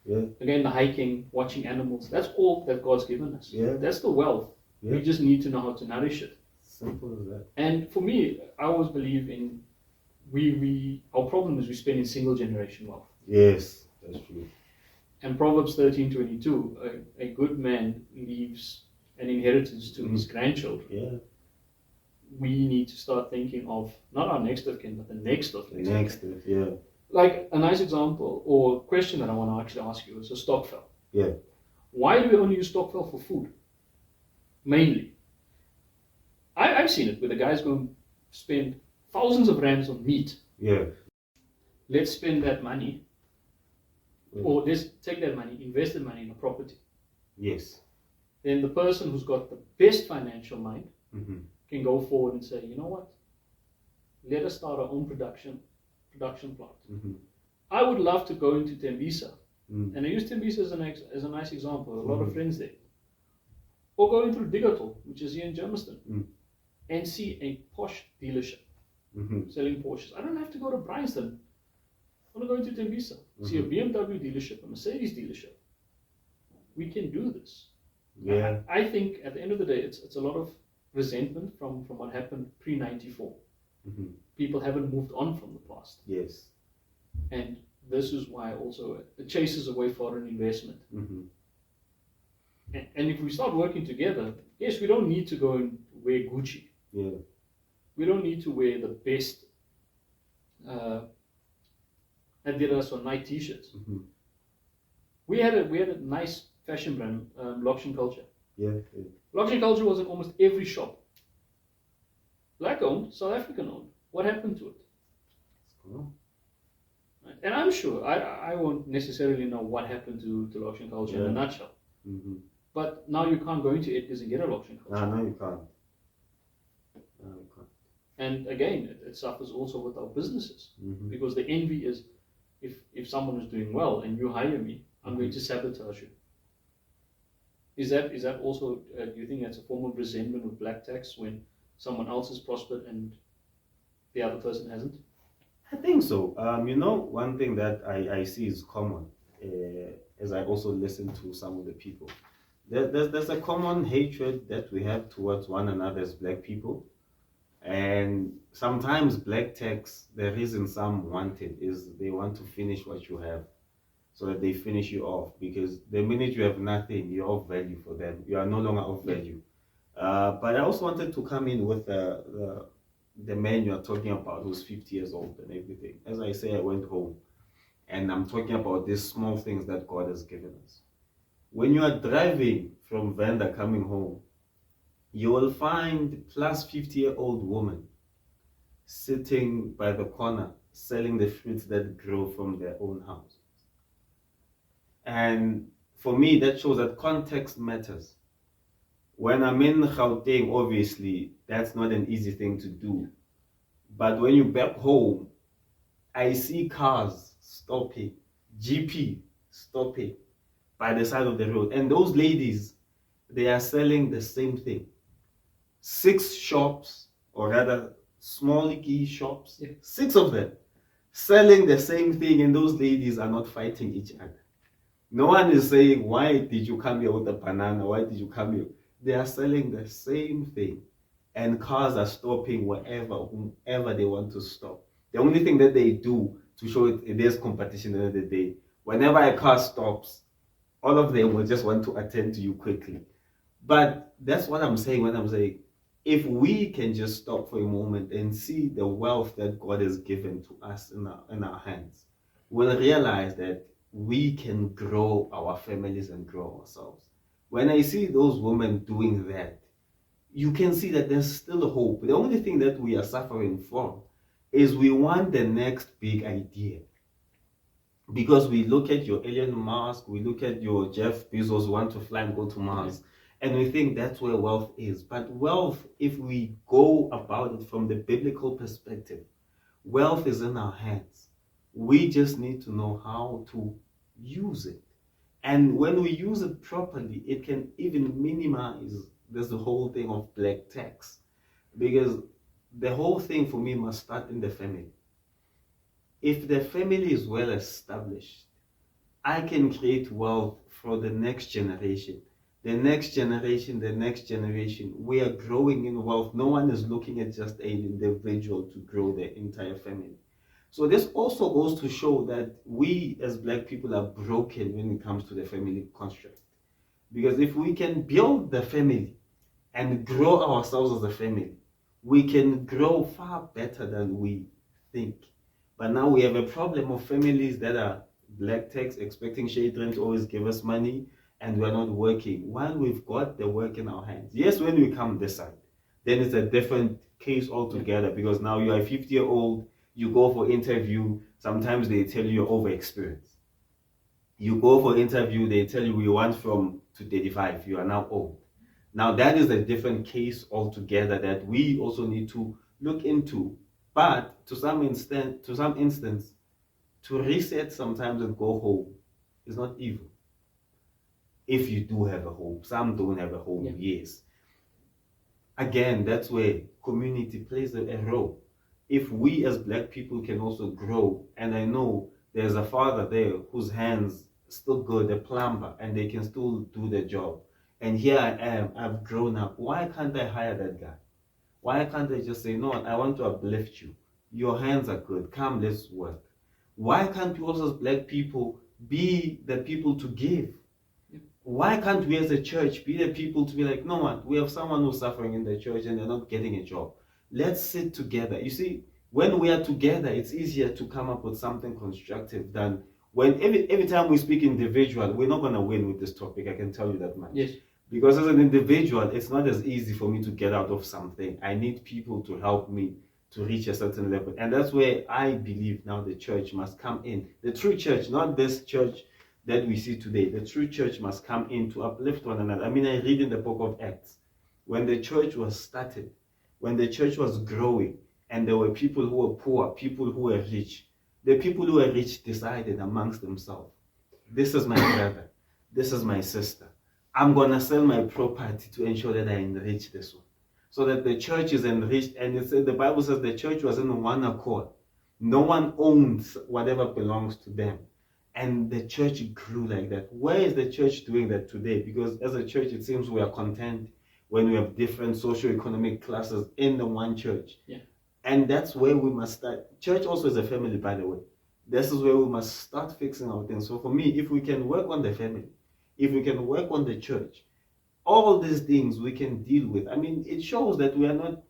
[SPEAKER 2] Yeah.
[SPEAKER 1] Again, the hiking, watching animals, that's all that God's given us.
[SPEAKER 2] Yeah.
[SPEAKER 1] That's the wealth.
[SPEAKER 2] Yeah.
[SPEAKER 1] We just need to know how to nourish it.
[SPEAKER 2] Simple as that.
[SPEAKER 1] And for me, I always believe in our problem is we spend in single generation wealth.
[SPEAKER 2] Yes, that's true.
[SPEAKER 1] And Proverbs 13:22, a good man leaves an inheritance to his grandchildren.
[SPEAKER 2] Yeah.
[SPEAKER 1] We need to start thinking of not our next of kin, but the next of next.
[SPEAKER 2] Next, yeah.
[SPEAKER 1] Like a nice example or question that I want to actually ask you is a stokvel.
[SPEAKER 2] Yeah.
[SPEAKER 1] Why do we only use stokvel for food? Mainly. I've seen it where the guys go and spend thousands of rands on meat.
[SPEAKER 2] Yeah.
[SPEAKER 1] Let's spend that money,
[SPEAKER 2] Yeah.
[SPEAKER 1] or let's take that money, invest the money in a property.
[SPEAKER 2] Yes.
[SPEAKER 1] Then the person who's got the best financial mind
[SPEAKER 2] Mhm.
[SPEAKER 1] can go forward and say, "You know what? Let us start our own production plant."
[SPEAKER 2] Mhm.
[SPEAKER 1] I would love to go into Tembisa,
[SPEAKER 2] Mm.
[SPEAKER 1] and I use Tembisa as a nice example. A lot of friends there. Or going through Diggertal, which is here in Germiston, and see a posh dealership
[SPEAKER 2] Mhm.
[SPEAKER 1] selling Porsches. I don't have to go to Bryanston. I want to go into Tembisa, see a BMW dealership, a Mercedes dealership. We can do this.
[SPEAKER 2] Yeah.
[SPEAKER 1] I think at the end of the day, it's a lot of resentment from what happened pre-94.
[SPEAKER 2] Mhm.
[SPEAKER 1] People haven't moved on from the past.
[SPEAKER 2] Yes.
[SPEAKER 1] And this is why also it chases away foreign investment.
[SPEAKER 2] Mhm.
[SPEAKER 1] And if we start working together, yes, we don't need to go and wear Gucci.
[SPEAKER 2] Yeah.
[SPEAKER 1] We don't need to wear the best Adidas or Nike t-shirts.
[SPEAKER 2] Mhm.
[SPEAKER 1] We had a nice fashion brand, Loction Culture.
[SPEAKER 2] Yeah. Yeah.
[SPEAKER 1] Loction Culture was in almost every shop. Black owned, South African owned. What happened to it?
[SPEAKER 2] Cool.
[SPEAKER 1] Right? And I'm sure, I won't necessarily know what happened to Loction Culture in a nutshell.
[SPEAKER 2] Mhm.
[SPEAKER 1] But now you can't go into Edgar's and get a Loction Culture.
[SPEAKER 2] No, you can't. No, you can't.
[SPEAKER 1] And again, it suffers also with our businesses.
[SPEAKER 2] Mhm.
[SPEAKER 1] Because the envy is, if someone is doing well and you hire me, I'm going to sabotage you. Is that also? Do you think that's a form of resentment with black tax when someone else has prospered and the other person hasn't?
[SPEAKER 2] I think so. One thing that I see is common, as I also listen to some of the people. There's a common hatred that we have towards one another as black people. And sometimes black tax, the reason some want it is they want to finish what you have so that they finish you off. Because the minute you have nothing, you're of value for them. You are no longer of value. But I also wanted to come in with the man you're talking about who's 50 years old and everything. As I say, I went home and I'm talking about these small things that God has given us. When you are driving from Venda coming home, you will find plus 50-year-old woman sitting by the corner selling the fruits that grow from their own house. And for me, that shows that context matters. When I'm in Gauteng, obviously, that's not an easy thing to do. But when you're back home, I see cars stopping, GP stopping by the side of the road. And those ladies, they are selling the same thing. 6 shops, or rather, small key shops, 6 of them, selling the same thing, and those ladies are not fighting each other. No one is saying, why did you come here with a banana? Why did you come here? They are selling the same thing. And cars are stopping whoever they want to stop. The only thing that they do to show it is competition at the end of the day. Whenever a car stops, all of them will just want to attend to you quickly. But that's what I'm saying when I'm saying, if we can just stop for a moment and see the wealth that God has given to us in our hands, we'll realize that we can grow our families and grow ourselves. When I see those women doing that, you can see that there's still hope. The only thing that we are suffering from is we want the next big idea. Because we look at your Elon Musk, we look at your Jeff Bezos who want to fly and go to Mars, and we think that's where wealth is. But wealth, if we go about it from the biblical perspective, wealth is in our hands. We just need to know how to use it. And when we use it properly, it can even minimize the whole thing of black tax. Because the whole thing for me must start in the family. If the family is well established, I can create wealth for the next generation. The next generation, the next generation. We are growing in wealth. No one is looking at just an individual to grow their entire family. So this also goes to show that we as black people are broken when it comes to the family construct. Because if we can build the family and grow ourselves as a family, we can grow far better than we think. But now we have a problem of families that are black tax, expecting children to always give us money, and we're not working while we've got the work in our hands. Yes, when we come this side, then it's a different case altogether, because now you are a 50-year-old, you go for interview, sometimes they tell you you're overexperienced. You go for interview, they tell you we want from to 35, you are now old. Now that is a different case altogether that we also need to look into. But to some instance, to reset sometimes and go home is not evil. If you do have a home, some don't have a home, yes. Again, that's where community plays a role. If we as black people can also grow, and I know there's a father there whose hands still good, a plumber, and they can still do their job. And here I am, I've grown up. Why can't I hire that guy? Why can't I just say, no, I want to uplift you. Your hands are good. Come, let's work. Why can't we also as black people be the people to give? Why can't we as a church be the people to be like, no one, we have someone who's suffering in the church and they're not getting a job. Let's sit together. You see, when we are together, it's easier to come up with something constructive than when every time we speak individual, we're not going to win with this topic. I can tell you that much.
[SPEAKER 1] Yes.
[SPEAKER 2] Because as an individual, it's not as easy for me to get out of something. I need people to help me to reach a certain level. And that's where I believe now the church must come in. The true church, not this church that we see today. The true church must come in to uplift one another. I mean, I read in the book of Acts, when the church was started, when the church was growing, and there were people who were poor, people who were rich, The people who are rich decided amongst themselves, this is my brother, this is my sister. I'm going to sell my property to ensure that I enrich this one. So that the church is enriched. And the Bible says the church was in one accord. No one owns whatever belongs to them. And the church grew like that. Where is the church doing that today? Because as a church, it seems we are content when we have different socio-economic classes in the one church.
[SPEAKER 1] Yeah.
[SPEAKER 2] And that's where we must start. Church also is a family, by the way. This is where we must start fixing our things. So for me, if we can work on the family, if we can work on the church, all these things we can deal with. I mean, it shows that we are not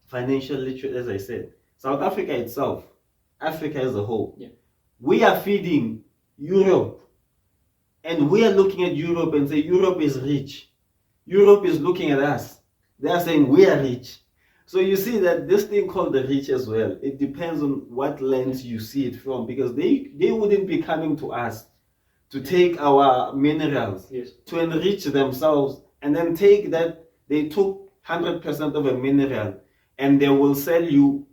[SPEAKER 2] financial literate, as I said. South Africa itself, Africa as a whole,
[SPEAKER 1] yeah.
[SPEAKER 2] We are feeding Europe. And we are looking at Europe and say, Europe is rich. Europe is looking at us. They are saying, we are rich. So you see that this thing called the rich as well, it depends on what lens you see it from, because they wouldn't be coming to us to take our minerals,
[SPEAKER 1] yes.
[SPEAKER 2] to enrich themselves, and then take that, they took 100% of a mineral, and they will sell you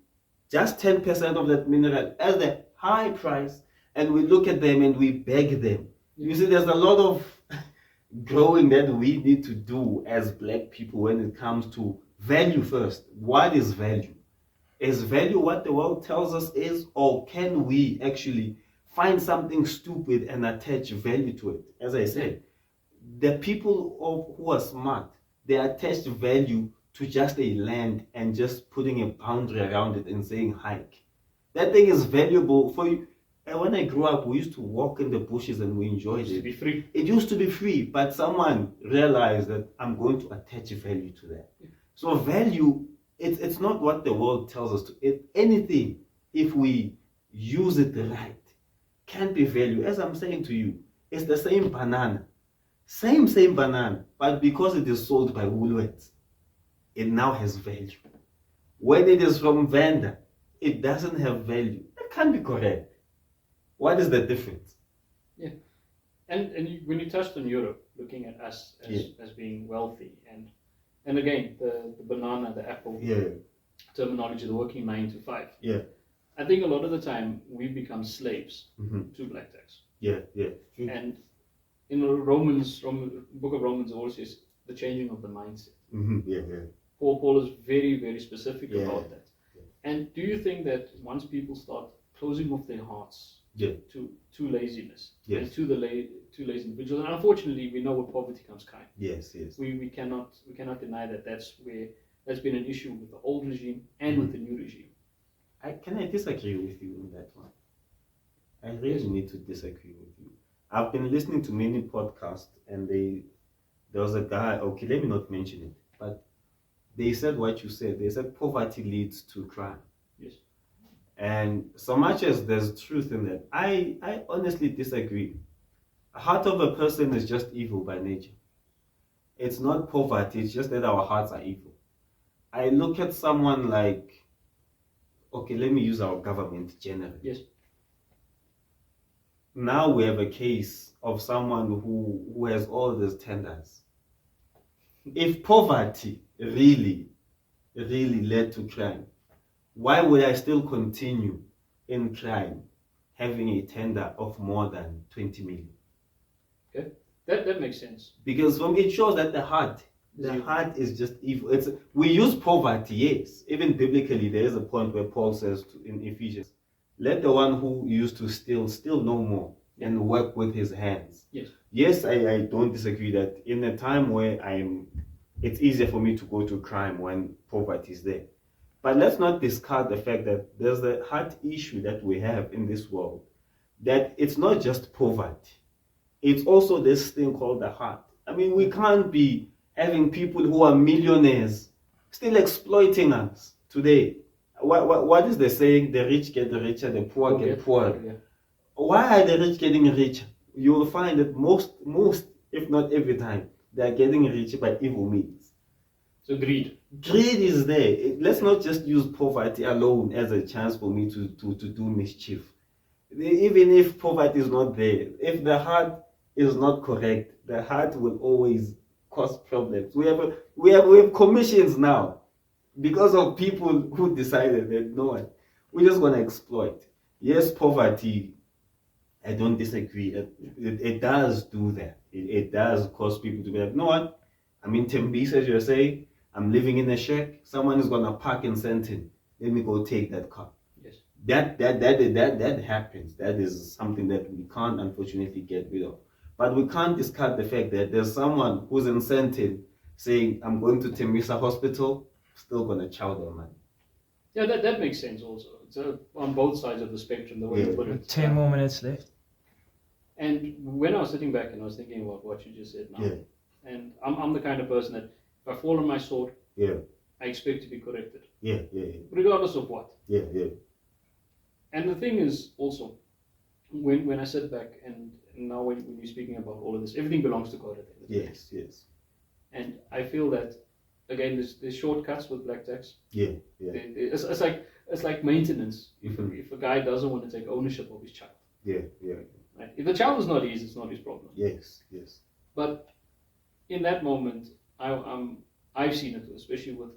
[SPEAKER 2] just 10% of that mineral at a high price, and we look at them and we beg them. You see, there's a lot of growing that we need to do as black people when it comes to value first. What is value? Is value what the world tells us is, or can we actually find something stupid and attach value to it? As I said, the people who are smart, they attach value to just a land and just putting a boundary around it and saying hike. That thing is valuable for you. And when I grew up, we used to walk in the bushes and we enjoyed it.
[SPEAKER 1] It used to be free.
[SPEAKER 2] It used to be free, but someone realized that I'm going to attach value to that. Yeah. So value, it's not what the world tells us to. Anything, if we use it right, can be value. As I'm saying to you, it's the same banana. Same banana, but because it is sold by Woolworths, it now has value. When it is from vendor, it doesn't have value. That can't be correct. What is the difference?
[SPEAKER 1] Yeah, and when you touched on Europe, looking at us as being wealthy, and again the banana, the apple terminology, the working 9 to 5.
[SPEAKER 2] Yeah,
[SPEAKER 1] I think a lot of the time we become slaves to black tax.
[SPEAKER 2] Yeah.
[SPEAKER 1] And in the book of Romans always says the changing of the mindset.
[SPEAKER 2] Yeah.
[SPEAKER 1] Paul is very, very specific about that. Yeah. And do you think that once people start closing off their hearts to laziness and to lazy individuals, and unfortunately we know where poverty comes kind.
[SPEAKER 2] Yes.
[SPEAKER 1] We cannot deny that's been an issue with the old regime and with the new regime.
[SPEAKER 2] Can I disagree with you on that one? I really need to disagree with you. I've been listening to many podcasts, and there was a guy, okay, let me not mention it, but they said what you said. They said poverty leads to crime.
[SPEAKER 1] Yes.
[SPEAKER 2] And so much as there's truth in that, I honestly disagree. The heart of a person is just evil by nature. It's not poverty, it's just that our hearts are evil. I look at someone like, okay, let me use our government generally.
[SPEAKER 1] Yes.
[SPEAKER 2] Now we have a case of someone who has all these tenders. If poverty really led to crime, why would I still continue in crime having a tender of more than 20 million?
[SPEAKER 1] Okay, that makes sense.
[SPEAKER 2] Because from it shows that the heart is just evil. We use poverty, yes. Even biblically, there is a point where Paul says in Ephesians, let the one who used to steal no more and work with his hands. Yes, I don't disagree that in a time where it's easier for me to go to crime when poverty is there. But let's not discard the fact that there's a heart issue that we have in this world, that it's not just poverty. It's also this thing called the heart. I mean, we can't be having people who are millionaires still exploiting us today. What is the saying? The rich get richer, the poor get poorer. Yeah. Why are the rich getting richer? You will find that most, if not every time, they are getting richer by evil means.
[SPEAKER 1] So greed
[SPEAKER 2] is there. Let's not just use poverty alone as a chance for me to do mischief. Even if poverty is not there, if the heart is not correct, the heart will always cause problems. We have commissions now because of people who decided that no, we're just going to exploit. yes, poverty, I don't disagree. It does do that. It does cause people to be like, you know what? I'm in Tembisa, as you're saying. I'm living in a shack. Someone is gonna park in Sentin. Let me go take that car.
[SPEAKER 1] Yes.
[SPEAKER 2] That happens. That is something that we can't unfortunately get rid of. But we can't discard the fact that there's someone who's in Sentin saying, I'm going to Tembisa Hospital, still gonna chow their money.
[SPEAKER 1] Yeah, that makes sense also. It's on both sides of the spectrum, the way you put it.
[SPEAKER 3] 10 more minutes left.
[SPEAKER 1] And when I was sitting back and I was thinking about what you just said now,
[SPEAKER 2] Yeah.
[SPEAKER 1] and I'm the kind of person that if I fall on my sword,
[SPEAKER 2] Yeah.
[SPEAKER 1] I expect to be corrected,
[SPEAKER 2] Yeah.
[SPEAKER 1] regardless of what.
[SPEAKER 2] Yeah.
[SPEAKER 1] And the thing is also, when I sit back and now when you're speaking about all of this, everything belongs to God at the end of the day.
[SPEAKER 2] Yes.
[SPEAKER 1] And I feel that, again, there's shortcuts with black tax.
[SPEAKER 2] Yeah.
[SPEAKER 1] It's like maintenance. If a guy doesn't want to take ownership of his child,
[SPEAKER 2] Yeah.
[SPEAKER 1] right? If the child is not his, it's not his problem.
[SPEAKER 2] Yes.
[SPEAKER 1] But in that moment, I've seen it, especially with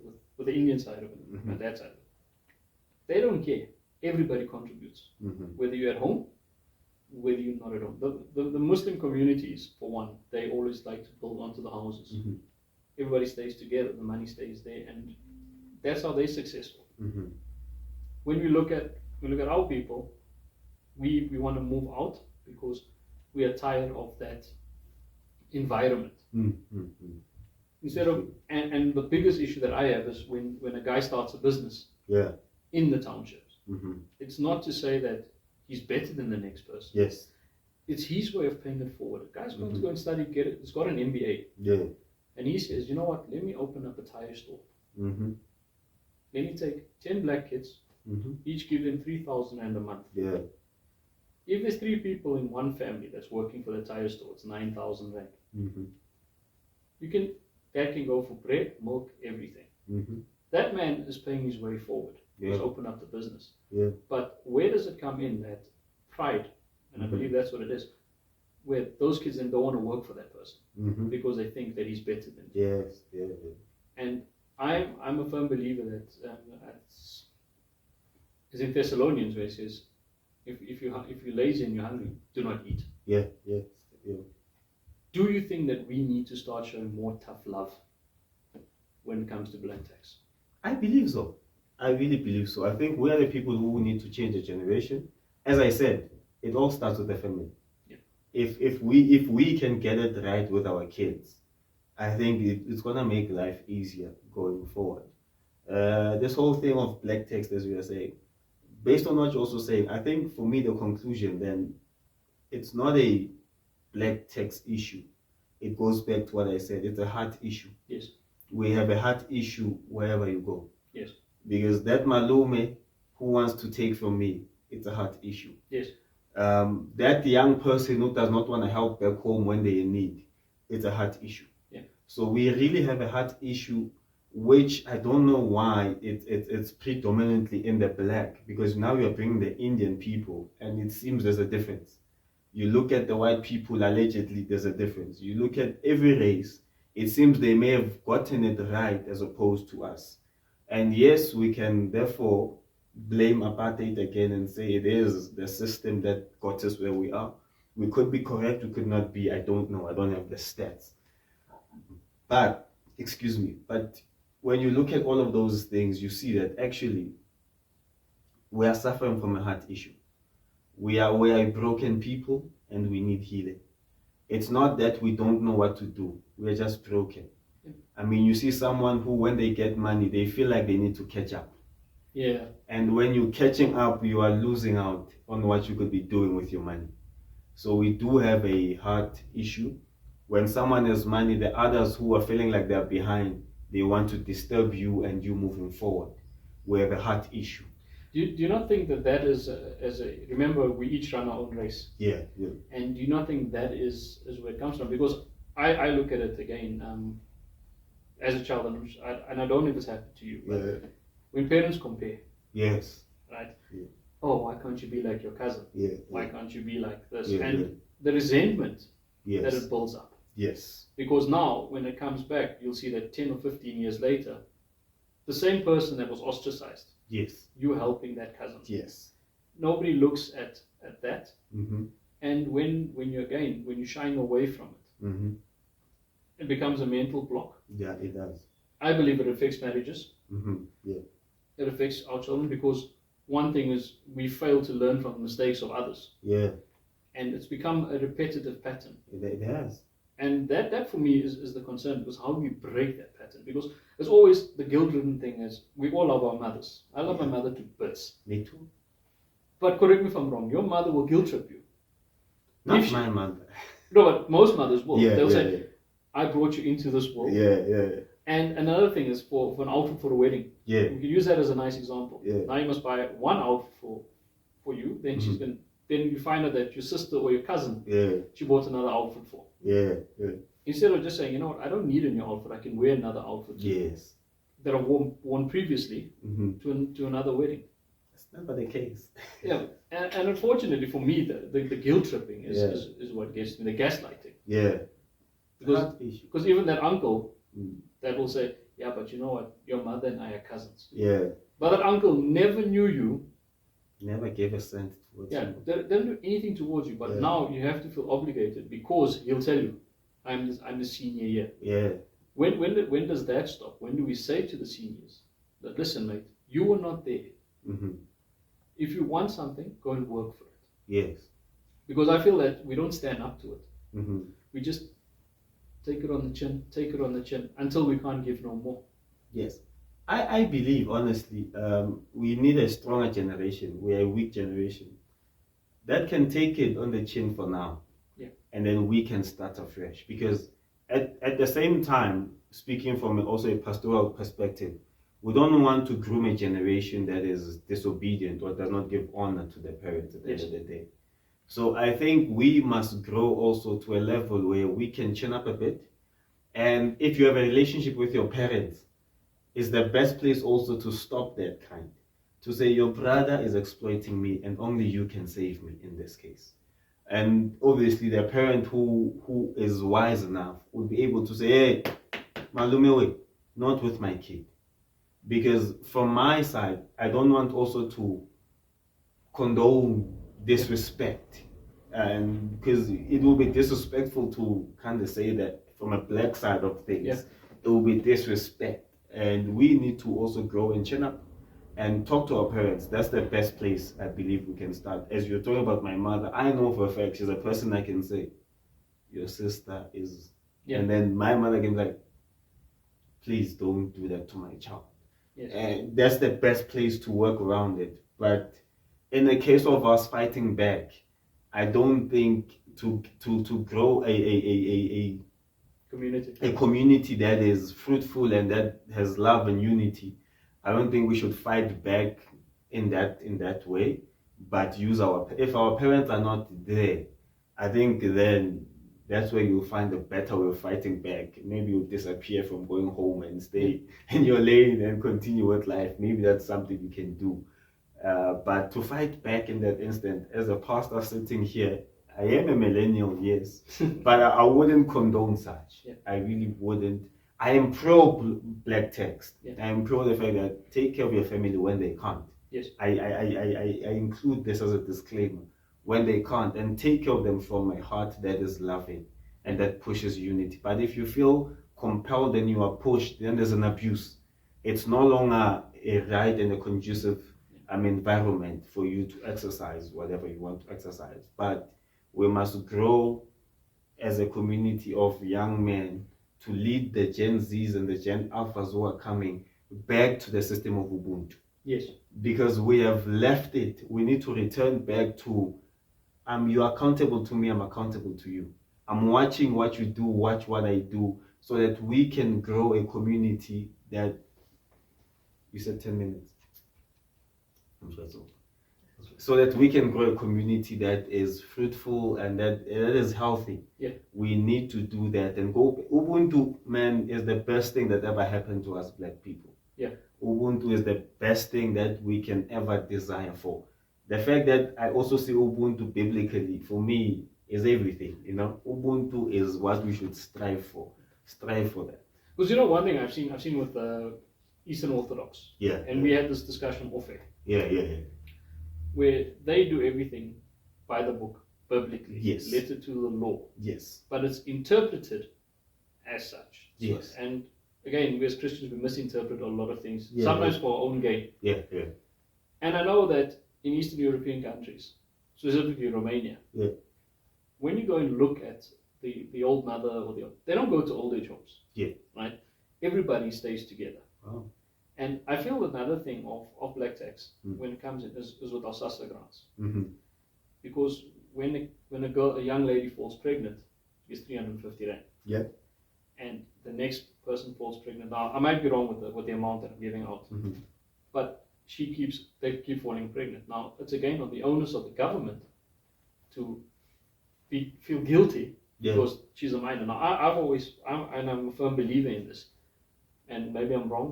[SPEAKER 1] the Indian side of it,
[SPEAKER 2] Mhm.
[SPEAKER 1] my dad's side of it. They don't care. Everybody contributes, whether you're at home, whether you're not at home. The Muslim communities, for one, they always like to build onto the houses.
[SPEAKER 2] Mhm.
[SPEAKER 1] Everybody stays together, the money stays there, and that's how they're successful. When we look at our people, we want to move out because we are tired of that environment. Instead of and the biggest issue that I have is when a guy starts a business
[SPEAKER 2] Yeah.
[SPEAKER 1] in the townships. It's not to say that he's better than the next person.
[SPEAKER 2] Yes.
[SPEAKER 1] It's his way of paying it forward. A guy's going to go and study, he's got an MBA,
[SPEAKER 2] Yeah.
[SPEAKER 1] and he says, you know what, let me open up a tire store. Let me take 10 black kids, each give them 3,000 rand a month.
[SPEAKER 2] Yeah.
[SPEAKER 1] If there's 3 people in one family that's working for the tire store, it's 9,000 rand. That can go for bread, milk, everything. That man is paying his way forward.
[SPEAKER 2] Yeah.
[SPEAKER 1] He's opened up the business.
[SPEAKER 2] Yeah.
[SPEAKER 1] But where does it come in, that pride? And I believe that's what it is. Where those kids then don't want to work for that person because they think that he's better than them.
[SPEAKER 2] Yes. Yeah.
[SPEAKER 1] And I'm a firm believer that it's in Thessalonians where it says, if you're lazy and you're hungry, do not eat.
[SPEAKER 2] Yeah.
[SPEAKER 1] Do you think that we need to start showing more tough love when it comes to black tax?
[SPEAKER 2] I believe so. I really believe so. I think we are the people who need to change the generation. As I said, it all starts with the family.
[SPEAKER 1] Yeah.
[SPEAKER 2] If we can get it right with our kids, I think it's gonna make life easier going forward. This whole thing of black text, as we are saying, based on what you're also saying, I think for me the conclusion then, it's not a black text issue. It goes back to what I said. It's a heart issue.
[SPEAKER 1] Yes.
[SPEAKER 2] We have a heart issue wherever you go.
[SPEAKER 1] Yes.
[SPEAKER 2] Because that Malume who wants to take from me, it's a heart issue.
[SPEAKER 1] Yes.
[SPEAKER 2] That young person who does not want to help back home when they're in need, it's a heart issue.
[SPEAKER 1] Yeah.
[SPEAKER 2] So we really have a heart issue, which I don't know why it's predominantly in the black, because now you're bringing the Indian people and it seems there's a difference. You look at the white people, allegedly there's a difference. You look at every race, it seems they may have gotten it right as opposed to us. And yes, we can therefore blame apartheid again and say it is the system that got us where we are. We could be correct, we could not be, I don't know, I don't have the stats. But, excuse me, but when you look at all of those things, you see that actually we are suffering from a heart issue. We are a broken people and we need healing. It's not that we don't know what to do, we're just broken. I mean, you see someone who, when they get money, they feel like they need to catch up.
[SPEAKER 1] Yeah.
[SPEAKER 2] And when you're catching up, you are losing out on what you could be doing with your money. So we do have a heart issue. When someone has money, the others who are feeling like they're behind, they want to disturb you and you moving forward. We have a heart issue.
[SPEAKER 1] Do you not think that is remember, we each run our own race?
[SPEAKER 2] Yeah.
[SPEAKER 1] And do you not think that is where it comes from? Because I look at it again, as a child, and I don't know if it's happened to you, but when parents compare,
[SPEAKER 2] yes,
[SPEAKER 1] right?
[SPEAKER 2] Yeah.
[SPEAKER 1] Oh, why can't you be like your cousin?
[SPEAKER 2] Yeah.
[SPEAKER 1] Why can't you be like this?
[SPEAKER 2] Yeah,
[SPEAKER 1] and the resentment
[SPEAKER 2] yes,
[SPEAKER 1] that it builds up.
[SPEAKER 2] yes,
[SPEAKER 1] Because now, when it comes back, you'll see that 10 or 15 years later, the same person that was ostracized,
[SPEAKER 2] yes,
[SPEAKER 1] you're helping that cousin.
[SPEAKER 2] yes,
[SPEAKER 1] nobody looks at that.
[SPEAKER 2] Mm-hmm.
[SPEAKER 1] And when you shying away from it,
[SPEAKER 2] Mm-hmm.
[SPEAKER 1] it becomes a mental block.
[SPEAKER 2] Yeah, it does.
[SPEAKER 1] I believe it affects marriages.
[SPEAKER 2] Mm-hmm. Yeah.
[SPEAKER 1] It affects our children because one thing is we fail to learn from the mistakes of others,
[SPEAKER 2] Yeah.
[SPEAKER 1] and it's become a repetitive pattern.
[SPEAKER 2] It has.
[SPEAKER 1] And that for me is the concern, because how do we break that pattern? Because it's always the guilt-ridden thing is we all love our mothers. I love my mother to bits.
[SPEAKER 2] Me too.
[SPEAKER 1] But correct me if I'm wrong, your mother will guilt trip you.
[SPEAKER 2] Not my mother.
[SPEAKER 1] No, but most mothers will.
[SPEAKER 2] Yeah,
[SPEAKER 1] They'll
[SPEAKER 2] yeah,
[SPEAKER 1] say,
[SPEAKER 2] yeah.
[SPEAKER 1] I brought you into this world.
[SPEAKER 2] Yeah, yeah,
[SPEAKER 1] And another thing is for an outfit for a wedding.
[SPEAKER 2] yeah.
[SPEAKER 1] You can use that as a nice example.
[SPEAKER 2] Yeah.
[SPEAKER 1] Now you must buy one outfit for you. Then she's going. Then you find out that your sister or your cousin,
[SPEAKER 2] Yeah,
[SPEAKER 1] she bought another outfit for.
[SPEAKER 2] yeah, yeah.
[SPEAKER 1] Instead of just saying, you know what, I don't need a new outfit. I can wear another outfit
[SPEAKER 2] Yes.
[SPEAKER 1] that I've worn previously to another wedding.
[SPEAKER 2] That's never the case.
[SPEAKER 1] Yeah, and unfortunately for me, the guilt tripping is what gets me, the gaslighting.
[SPEAKER 2] Yeah.
[SPEAKER 1] Because even that uncle
[SPEAKER 2] Mm.
[SPEAKER 1] that will say, yeah, but you know what, your mother and I are cousins.
[SPEAKER 2] Yeah.
[SPEAKER 1] But that uncle never knew you.
[SPEAKER 2] Never gave a cent towards
[SPEAKER 1] Yeah,
[SPEAKER 2] you.
[SPEAKER 1] they don't do anything towards you. But now you have to feel obligated because he'll tell you, I'm the senior here.
[SPEAKER 2] Yeah.
[SPEAKER 1] When does that stop? When do we say to the seniors that, listen, mate, you were not there.
[SPEAKER 2] Mm-hmm.
[SPEAKER 1] If you want something, go and work for it.
[SPEAKER 2] Yes.
[SPEAKER 1] Because I feel that we don't stand up to it.
[SPEAKER 2] Mm-hmm.
[SPEAKER 1] We just take it on the chin until we can't give no more.
[SPEAKER 2] Yes. I believe, honestly, we need a stronger generation. We're a weak generation that can take it on the chin for now.
[SPEAKER 1] Yeah.
[SPEAKER 2] And then we can start afresh. Because at the same time, speaking from also a pastoral perspective, we don't want to groom a generation that is disobedient or does not give honor to their parents at the end of the day. So I think we must grow also to a level where we can chin up a bit. And if you have a relationship with your parents, it's the best place also to stop that kind. To say your brother is exploiting me and only you can save me in this case. And obviously the parent who is wise enough would be able to say, hey, Malumewe, not with my kid. Because from my side, I don't want also to condone disrespect. And because it will be disrespectful to kind of say that from a black side of things, it will be disrespect. And we need to also grow and chin up and talk to our parents. That's the best place I believe we can start. As you're talking about my mother, I know for a fact she's a person I can say, your sister is, and then my mother can be like, please don't do that to my child. Yes. And that's the best place to work around it. But in the case of us fighting back, I don't think to grow a community that is fruitful and that has love and unity, I don't think we should fight back in that way, but use if our parents are not there, I think then that's where you'll find a better way of fighting back. Maybe you'll disappear from going home and stay in your lane and continue with life. Maybe that's something you can do. But to fight back in that instant, as a pastor sitting here, I am a millennial, yes, but I wouldn't condone such. Yeah. I really wouldn't. I am pro black text. Yeah. I am pro the fact that take care of your family when they can't. Yes. I include this as a disclaimer. When they can't, and take care of them from a heart that is loving and that pushes unity. But if you feel compelled and you are pushed, then there's an abuse. It's no longer a right and a conducive environment for you to exercise whatever you want to exercise. But we must grow as a community of young men to lead the Gen Zs and the Gen Alphas who are coming back to the system of Ubuntu. Yes. Because we have left it. We need to return back to you're accountable to me, I'm accountable to you. I'm watching what you do, watch what I do, so that we can grow a community that, you said 10 minutes. I'm sure it's over. So that we can grow a community that is fruitful and that is healthy. Yeah. We need to do that and go. Ubuntu, man, is the best thing that ever happened to us black people. Yeah. Ubuntu is the best thing that we can ever desire for. The fact that I also see Ubuntu biblically, for me, is everything. Ubuntu is what we should strive for. Strive for that.
[SPEAKER 1] Because one thing I've seen with Eastern Orthodox. Yeah. And we had this discussion off air.
[SPEAKER 2] Yeah.
[SPEAKER 1] where they do everything by the book, biblically,
[SPEAKER 2] Yes.
[SPEAKER 1] letter to the law,
[SPEAKER 2] Yes.
[SPEAKER 1] but it's interpreted as such.
[SPEAKER 2] Yes.
[SPEAKER 1] And again, we as Christians, we misinterpret a lot of things,
[SPEAKER 2] Yeah,
[SPEAKER 1] sometimes
[SPEAKER 2] yeah.
[SPEAKER 1] for our own gain.
[SPEAKER 2] Yeah, yeah.
[SPEAKER 1] And I know that in Eastern European countries, specifically Romania,
[SPEAKER 2] Yeah.
[SPEAKER 1] when you go and look at the old mother or they don't go to old age homes.
[SPEAKER 2] Yeah.
[SPEAKER 1] Right? Everybody stays together.
[SPEAKER 2] Wow.
[SPEAKER 1] And I feel another thing of black tax
[SPEAKER 2] Mm.
[SPEAKER 1] when it comes in is with our SASSA grants.
[SPEAKER 2] Mm-hmm.
[SPEAKER 1] Because when a young lady falls pregnant, it's 350 rand.
[SPEAKER 2] Yeah.
[SPEAKER 1] And the next person falls pregnant. Now I might be wrong with the amount that I'm giving out,
[SPEAKER 2] Mm-hmm.
[SPEAKER 1] but they keep falling pregnant. Now it's again on the onus of the government to feel guilty
[SPEAKER 2] Yeah.
[SPEAKER 1] because she's a minor. Now I'm a firm believer in this, and maybe I'm wrong,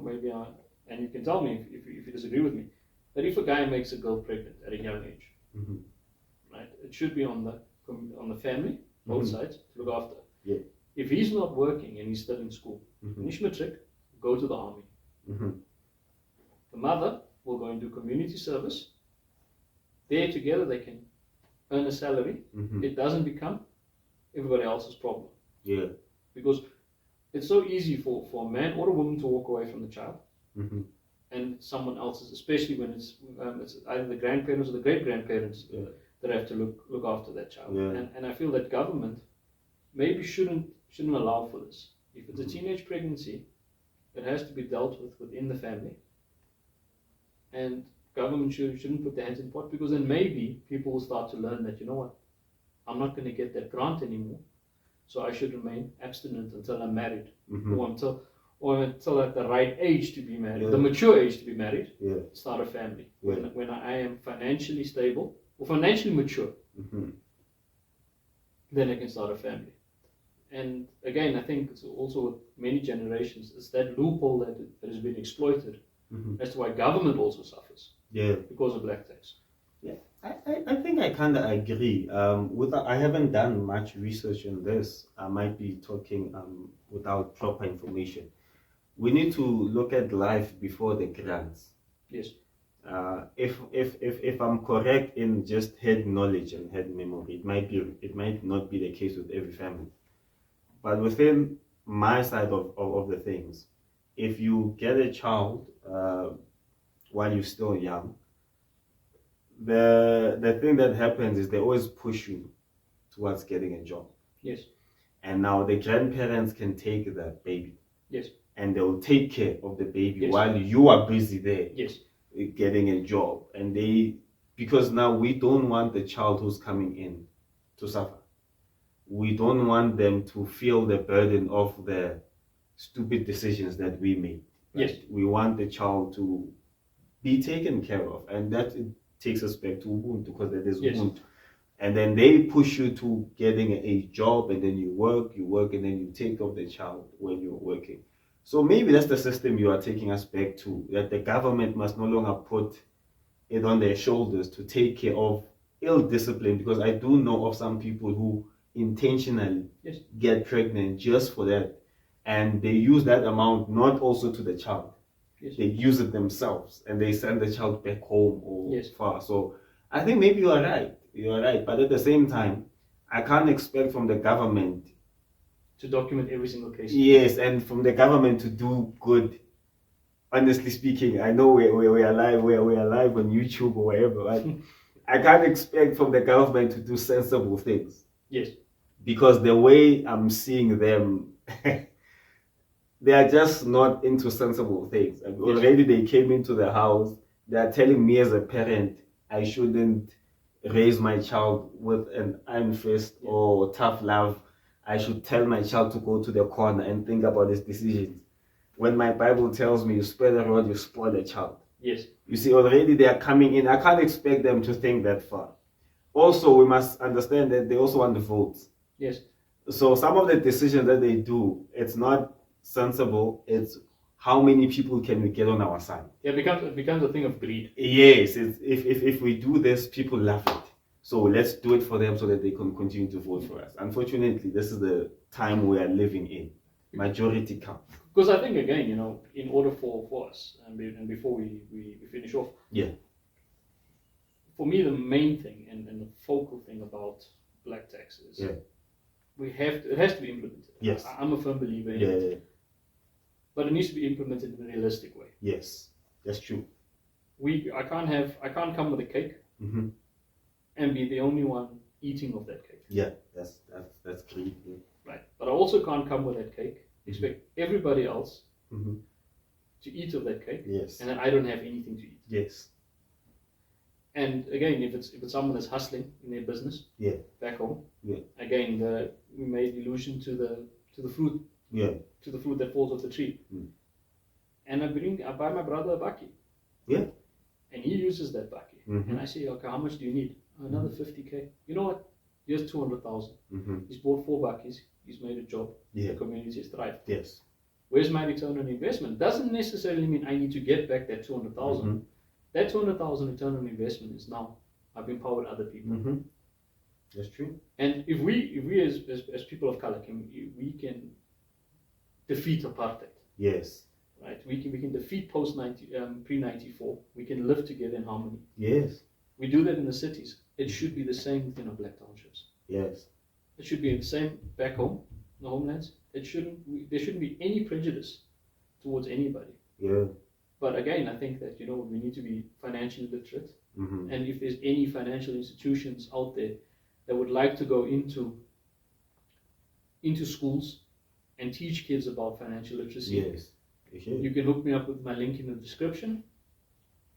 [SPEAKER 1] and you can tell me if you disagree with me, that if a guy makes a girl pregnant at a young age,
[SPEAKER 2] Mm-hmm.
[SPEAKER 1] right, it should be on the family, both
[SPEAKER 2] Mhm.
[SPEAKER 1] sides, to look after.
[SPEAKER 2] Yeah.
[SPEAKER 1] If he's not working and he's still in school,
[SPEAKER 2] Mm-hmm.
[SPEAKER 1] finish matric, go to the army.
[SPEAKER 2] Mm-hmm.
[SPEAKER 1] The mother will go and do community service. There together they can earn a salary.
[SPEAKER 2] Mm-hmm.
[SPEAKER 1] It doesn't become everybody else's problem.
[SPEAKER 2] Yeah.
[SPEAKER 1] Because it's so easy for a man or a woman to walk away from the child
[SPEAKER 2] Mm-hmm.
[SPEAKER 1] and someone else's, especially when it's either the grandparents or the great-grandparents
[SPEAKER 2] Yeah.
[SPEAKER 1] that have to look after that child.
[SPEAKER 2] Yeah.
[SPEAKER 1] And I feel that government maybe shouldn't allow for this. If it's a teenage pregnancy, it has to be dealt with within the family. And government shouldn't put their hands in the pot, because then maybe people will start to learn that, you know what, I'm not going to get that grant anymore, so I should remain abstinent until I'm married,
[SPEAKER 2] Mm-hmm.
[SPEAKER 1] or until at the right age to be married,
[SPEAKER 2] Yeah.
[SPEAKER 1] the mature age to be married,
[SPEAKER 2] Yeah.
[SPEAKER 1] start a family.
[SPEAKER 2] Yeah.
[SPEAKER 1] When I am financially stable or financially mature,
[SPEAKER 2] Mm-hmm.
[SPEAKER 1] then I can start a family. And again, I think it's also with many generations, it's that loophole that has been exploited
[SPEAKER 2] Mm-hmm.
[SPEAKER 1] as to why government also suffers
[SPEAKER 2] Yeah.
[SPEAKER 1] because of black tax.
[SPEAKER 2] I think I kind of agree. I haven't done much research on this. I might be talking without proper information. We need to look at life before the grants.
[SPEAKER 1] Yes.
[SPEAKER 2] If I'm correct in just head knowledge and head memory, it might not be the case with every family. But within my side of the things, if you get a child while you're still young, the thing that happens is they always push you towards getting a job.
[SPEAKER 1] Yes.
[SPEAKER 2] And now the grandparents can take that baby.
[SPEAKER 1] Yes.
[SPEAKER 2] And they will take care of the baby
[SPEAKER 1] Yes.
[SPEAKER 2] while you are busy there
[SPEAKER 1] Yes.
[SPEAKER 2] getting a job. And because now we don't want the child who's coming in to suffer. We don't want them to feel the burden of the stupid decisions that we made. Right?
[SPEAKER 1] Yes.
[SPEAKER 2] We want the child to be taken care of. And that takes us back to Ubuntu, because that is
[SPEAKER 1] Yes.
[SPEAKER 2] Ubuntu. And then they push you to getting a job, and then you work, and then you take care of the child when you're working. So maybe that's the system you are taking us back to, that the government must no longer put it on their shoulders to take care of ill discipline, because I do know of some people who intentionally
[SPEAKER 1] Yes.
[SPEAKER 2] get pregnant just for that, and they use that amount not also to the child.
[SPEAKER 1] Yes.
[SPEAKER 2] They use it themselves and they send the child back home or
[SPEAKER 1] Yes.
[SPEAKER 2] far. So I think maybe you are right. You are right. But at the same time, I can't expect from the government
[SPEAKER 1] To document every single case.
[SPEAKER 2] yes, and from the government to do good. Honestly speaking, I know we are live on YouTube or wherever, right? I can't expect from the government to do sensible things.
[SPEAKER 1] Yes.
[SPEAKER 2] Because the way I'm seeing them, they are just not into sensible things. And already they came into the house, they are telling me as a parent, I shouldn't raise my child with an iron fist or tough love. I should tell my child to go to the corner and think about his decisions. When my Bible tells me you spare the rod, you spoil the child.
[SPEAKER 1] Yes.
[SPEAKER 2] You see, already they are coming in. I can't expect them to think that far. Also, we must understand that they also want the votes.
[SPEAKER 1] Yes.
[SPEAKER 2] So some of the decisions that they do, it's not sensible. It's how many people can we get on our side.
[SPEAKER 1] Yeah, it becomes a thing of greed.
[SPEAKER 2] Yes, if we do this, people love it. So let's do it for them so that they can continue to vote for us. Unfortunately, this is the time we are living in. Majority counts.
[SPEAKER 1] Because I think, again, in order for us, and before we finish off,
[SPEAKER 2] Yeah.
[SPEAKER 1] for me, the main thing and the focal thing about black tax is it has to be implemented.
[SPEAKER 2] Yes.
[SPEAKER 1] I'm a firm believer in it. But it needs to be implemented in a realistic way.
[SPEAKER 2] Yes, that's true.
[SPEAKER 1] I can't come with a cake and be the only one eating of that cake.
[SPEAKER 2] Yeah, that's great. Yeah.
[SPEAKER 1] Right. But I also can't come with that cake, expect everybody else to eat of that cake,
[SPEAKER 2] Yes.
[SPEAKER 1] and then I don't have anything to eat.
[SPEAKER 2] Yes.
[SPEAKER 1] And again, if it's someone that's hustling in their business, back home, again, we made allusion to the fruit, to the fruit that falls off the tree. And I buy my brother a bakkie.
[SPEAKER 2] Yeah.
[SPEAKER 1] And he uses that bakkie. And I say, okay, how much do you need? Another 50K. You know what? Here's 200,000. He's bought 4 bakkies. He's made a job. The community has thrived.
[SPEAKER 2] Yes.
[SPEAKER 1] Where's my return on investment? Doesn't necessarily mean I need to get back that 200,000. That 200,000 return on investment is now I've empowered other people.
[SPEAKER 2] That's true.
[SPEAKER 1] And if we as people of color we can defeat apartheid.
[SPEAKER 2] Yes.
[SPEAKER 1] Right. We can defeat pre-94. We can live together in harmony.
[SPEAKER 2] Yes.
[SPEAKER 1] We do that in the cities. It should be the same within our black townships.
[SPEAKER 2] Yes.
[SPEAKER 1] It should be the same back home, in the homelands. There shouldn't be any prejudice towards anybody.
[SPEAKER 2] Yeah.
[SPEAKER 1] But again, I think that we need to be financially literate.
[SPEAKER 2] Mm-hmm.
[SPEAKER 1] And if there's any financial institutions out there that would like to go into schools and teach kids about financial literacy,
[SPEAKER 2] yes,
[SPEAKER 1] you can hook me up with my link in the description,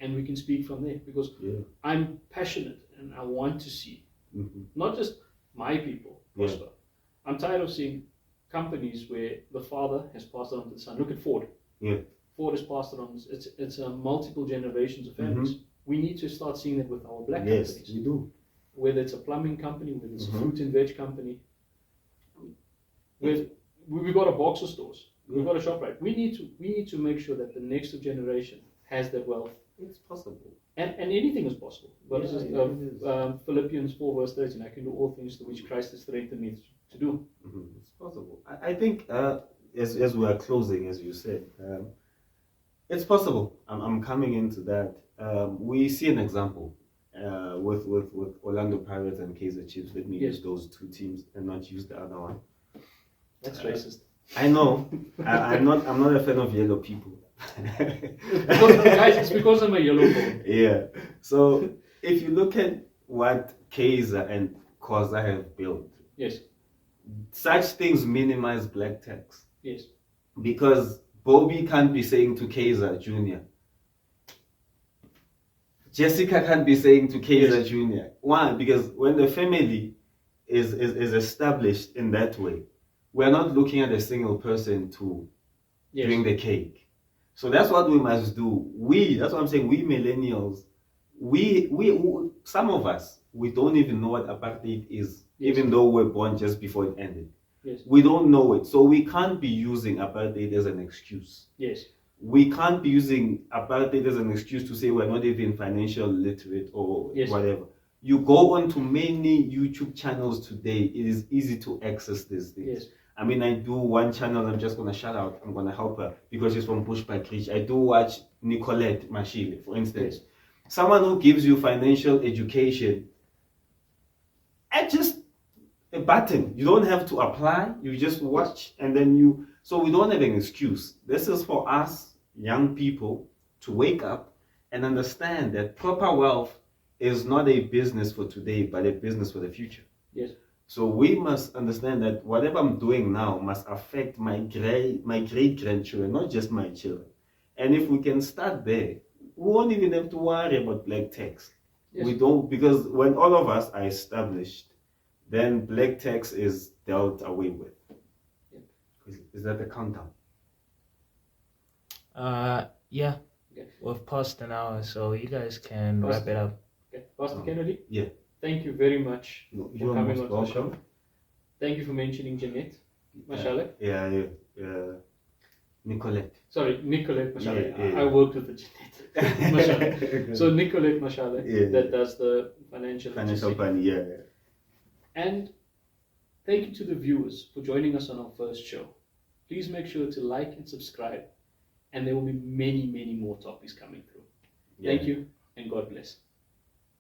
[SPEAKER 1] and we can speak from there. Because I'm passionate and I want to see not just my people prosper. I'm tired of seeing companies where the father has passed it on to the son. Look at Ford. Ford has passed it on. It's multiple generations of families. We need to start seeing that with our black companies.
[SPEAKER 2] Yes, we do.
[SPEAKER 1] Whether it's a plumbing company, whether it's a fruit and veg company. We've got a boxer stores. We've got a ShopRite. We need to make sure that the next generation has that wealth.
[SPEAKER 2] It's possible. And
[SPEAKER 1] anything is possible. But this is Philippians 4 verse 13. I can do all things through which Christ has strengthened me to do.
[SPEAKER 2] It's possible. I think as we are closing, as you said, it's possible. I'm coming into that. We see an example with Orlando Pirates and Kaizer Chiefs. Let me use those 2 teams and not use the other one.
[SPEAKER 1] That's racist.
[SPEAKER 2] I know. I'm not a fan of yellow people.
[SPEAKER 1] Guys, it's because I'm a yellow bone.
[SPEAKER 2] Yeah. So if you look at what Kaizer and Khoza have built, such things minimize black tax.
[SPEAKER 1] Yes.
[SPEAKER 2] Because Bobby can't be saying to Kaizer Jr. Jessica can't be saying to Kaizer Jr. Why? Because when the family is established in that way, we're not looking at a single person to bring the cake. So that's what we must do. That's what I'm saying, we millennials, we some of us, we don't even know what apartheid is, even though we're born just before it ended. We don't know it. So we can't be using apartheid as an excuse. We can't be using apartheid as an excuse to say we're not even financial literate or whatever. You go onto many YouTube channels today, it is easy to access these things. I mean, I do one channel, I'm just going to shout out, I'm going to help her because she's from Bushback Ridge. I do watch Nicolette Mashile, for instance. Someone who gives you financial education at just a button. You don't have to apply, you just watch and then so we don't have an excuse. This is for us young people to wake up and understand that proper wealth is not a business for today, but a business for the future. So we must understand that whatever I'm doing now must affect my great-grandchildren, not just my children. And if we can start there, we won't even have to worry about black tax. We don't, because when all of us are established, then black tax is dealt away with. Is that the countdown?
[SPEAKER 3] Yeah. We've passed an hour, so you guys can wrap it up.
[SPEAKER 1] Pastor Kennedy?
[SPEAKER 2] Yeah.
[SPEAKER 1] Thank you very much for coming on the show.
[SPEAKER 2] welcome.
[SPEAKER 1] Thank you for mentioning Jeanette Mashale.
[SPEAKER 2] Nicolette.
[SPEAKER 1] Sorry, Nicolette Mashale.
[SPEAKER 2] Yeah.
[SPEAKER 1] I worked with the Jeanette Mashale. So Nicolette Mashale, that does the financial
[SPEAKER 2] planning.
[SPEAKER 1] And thank you to the viewers for joining us on our first show. Please make sure to like and subscribe, and there will be many, many more topics coming through. Thank you, and God bless.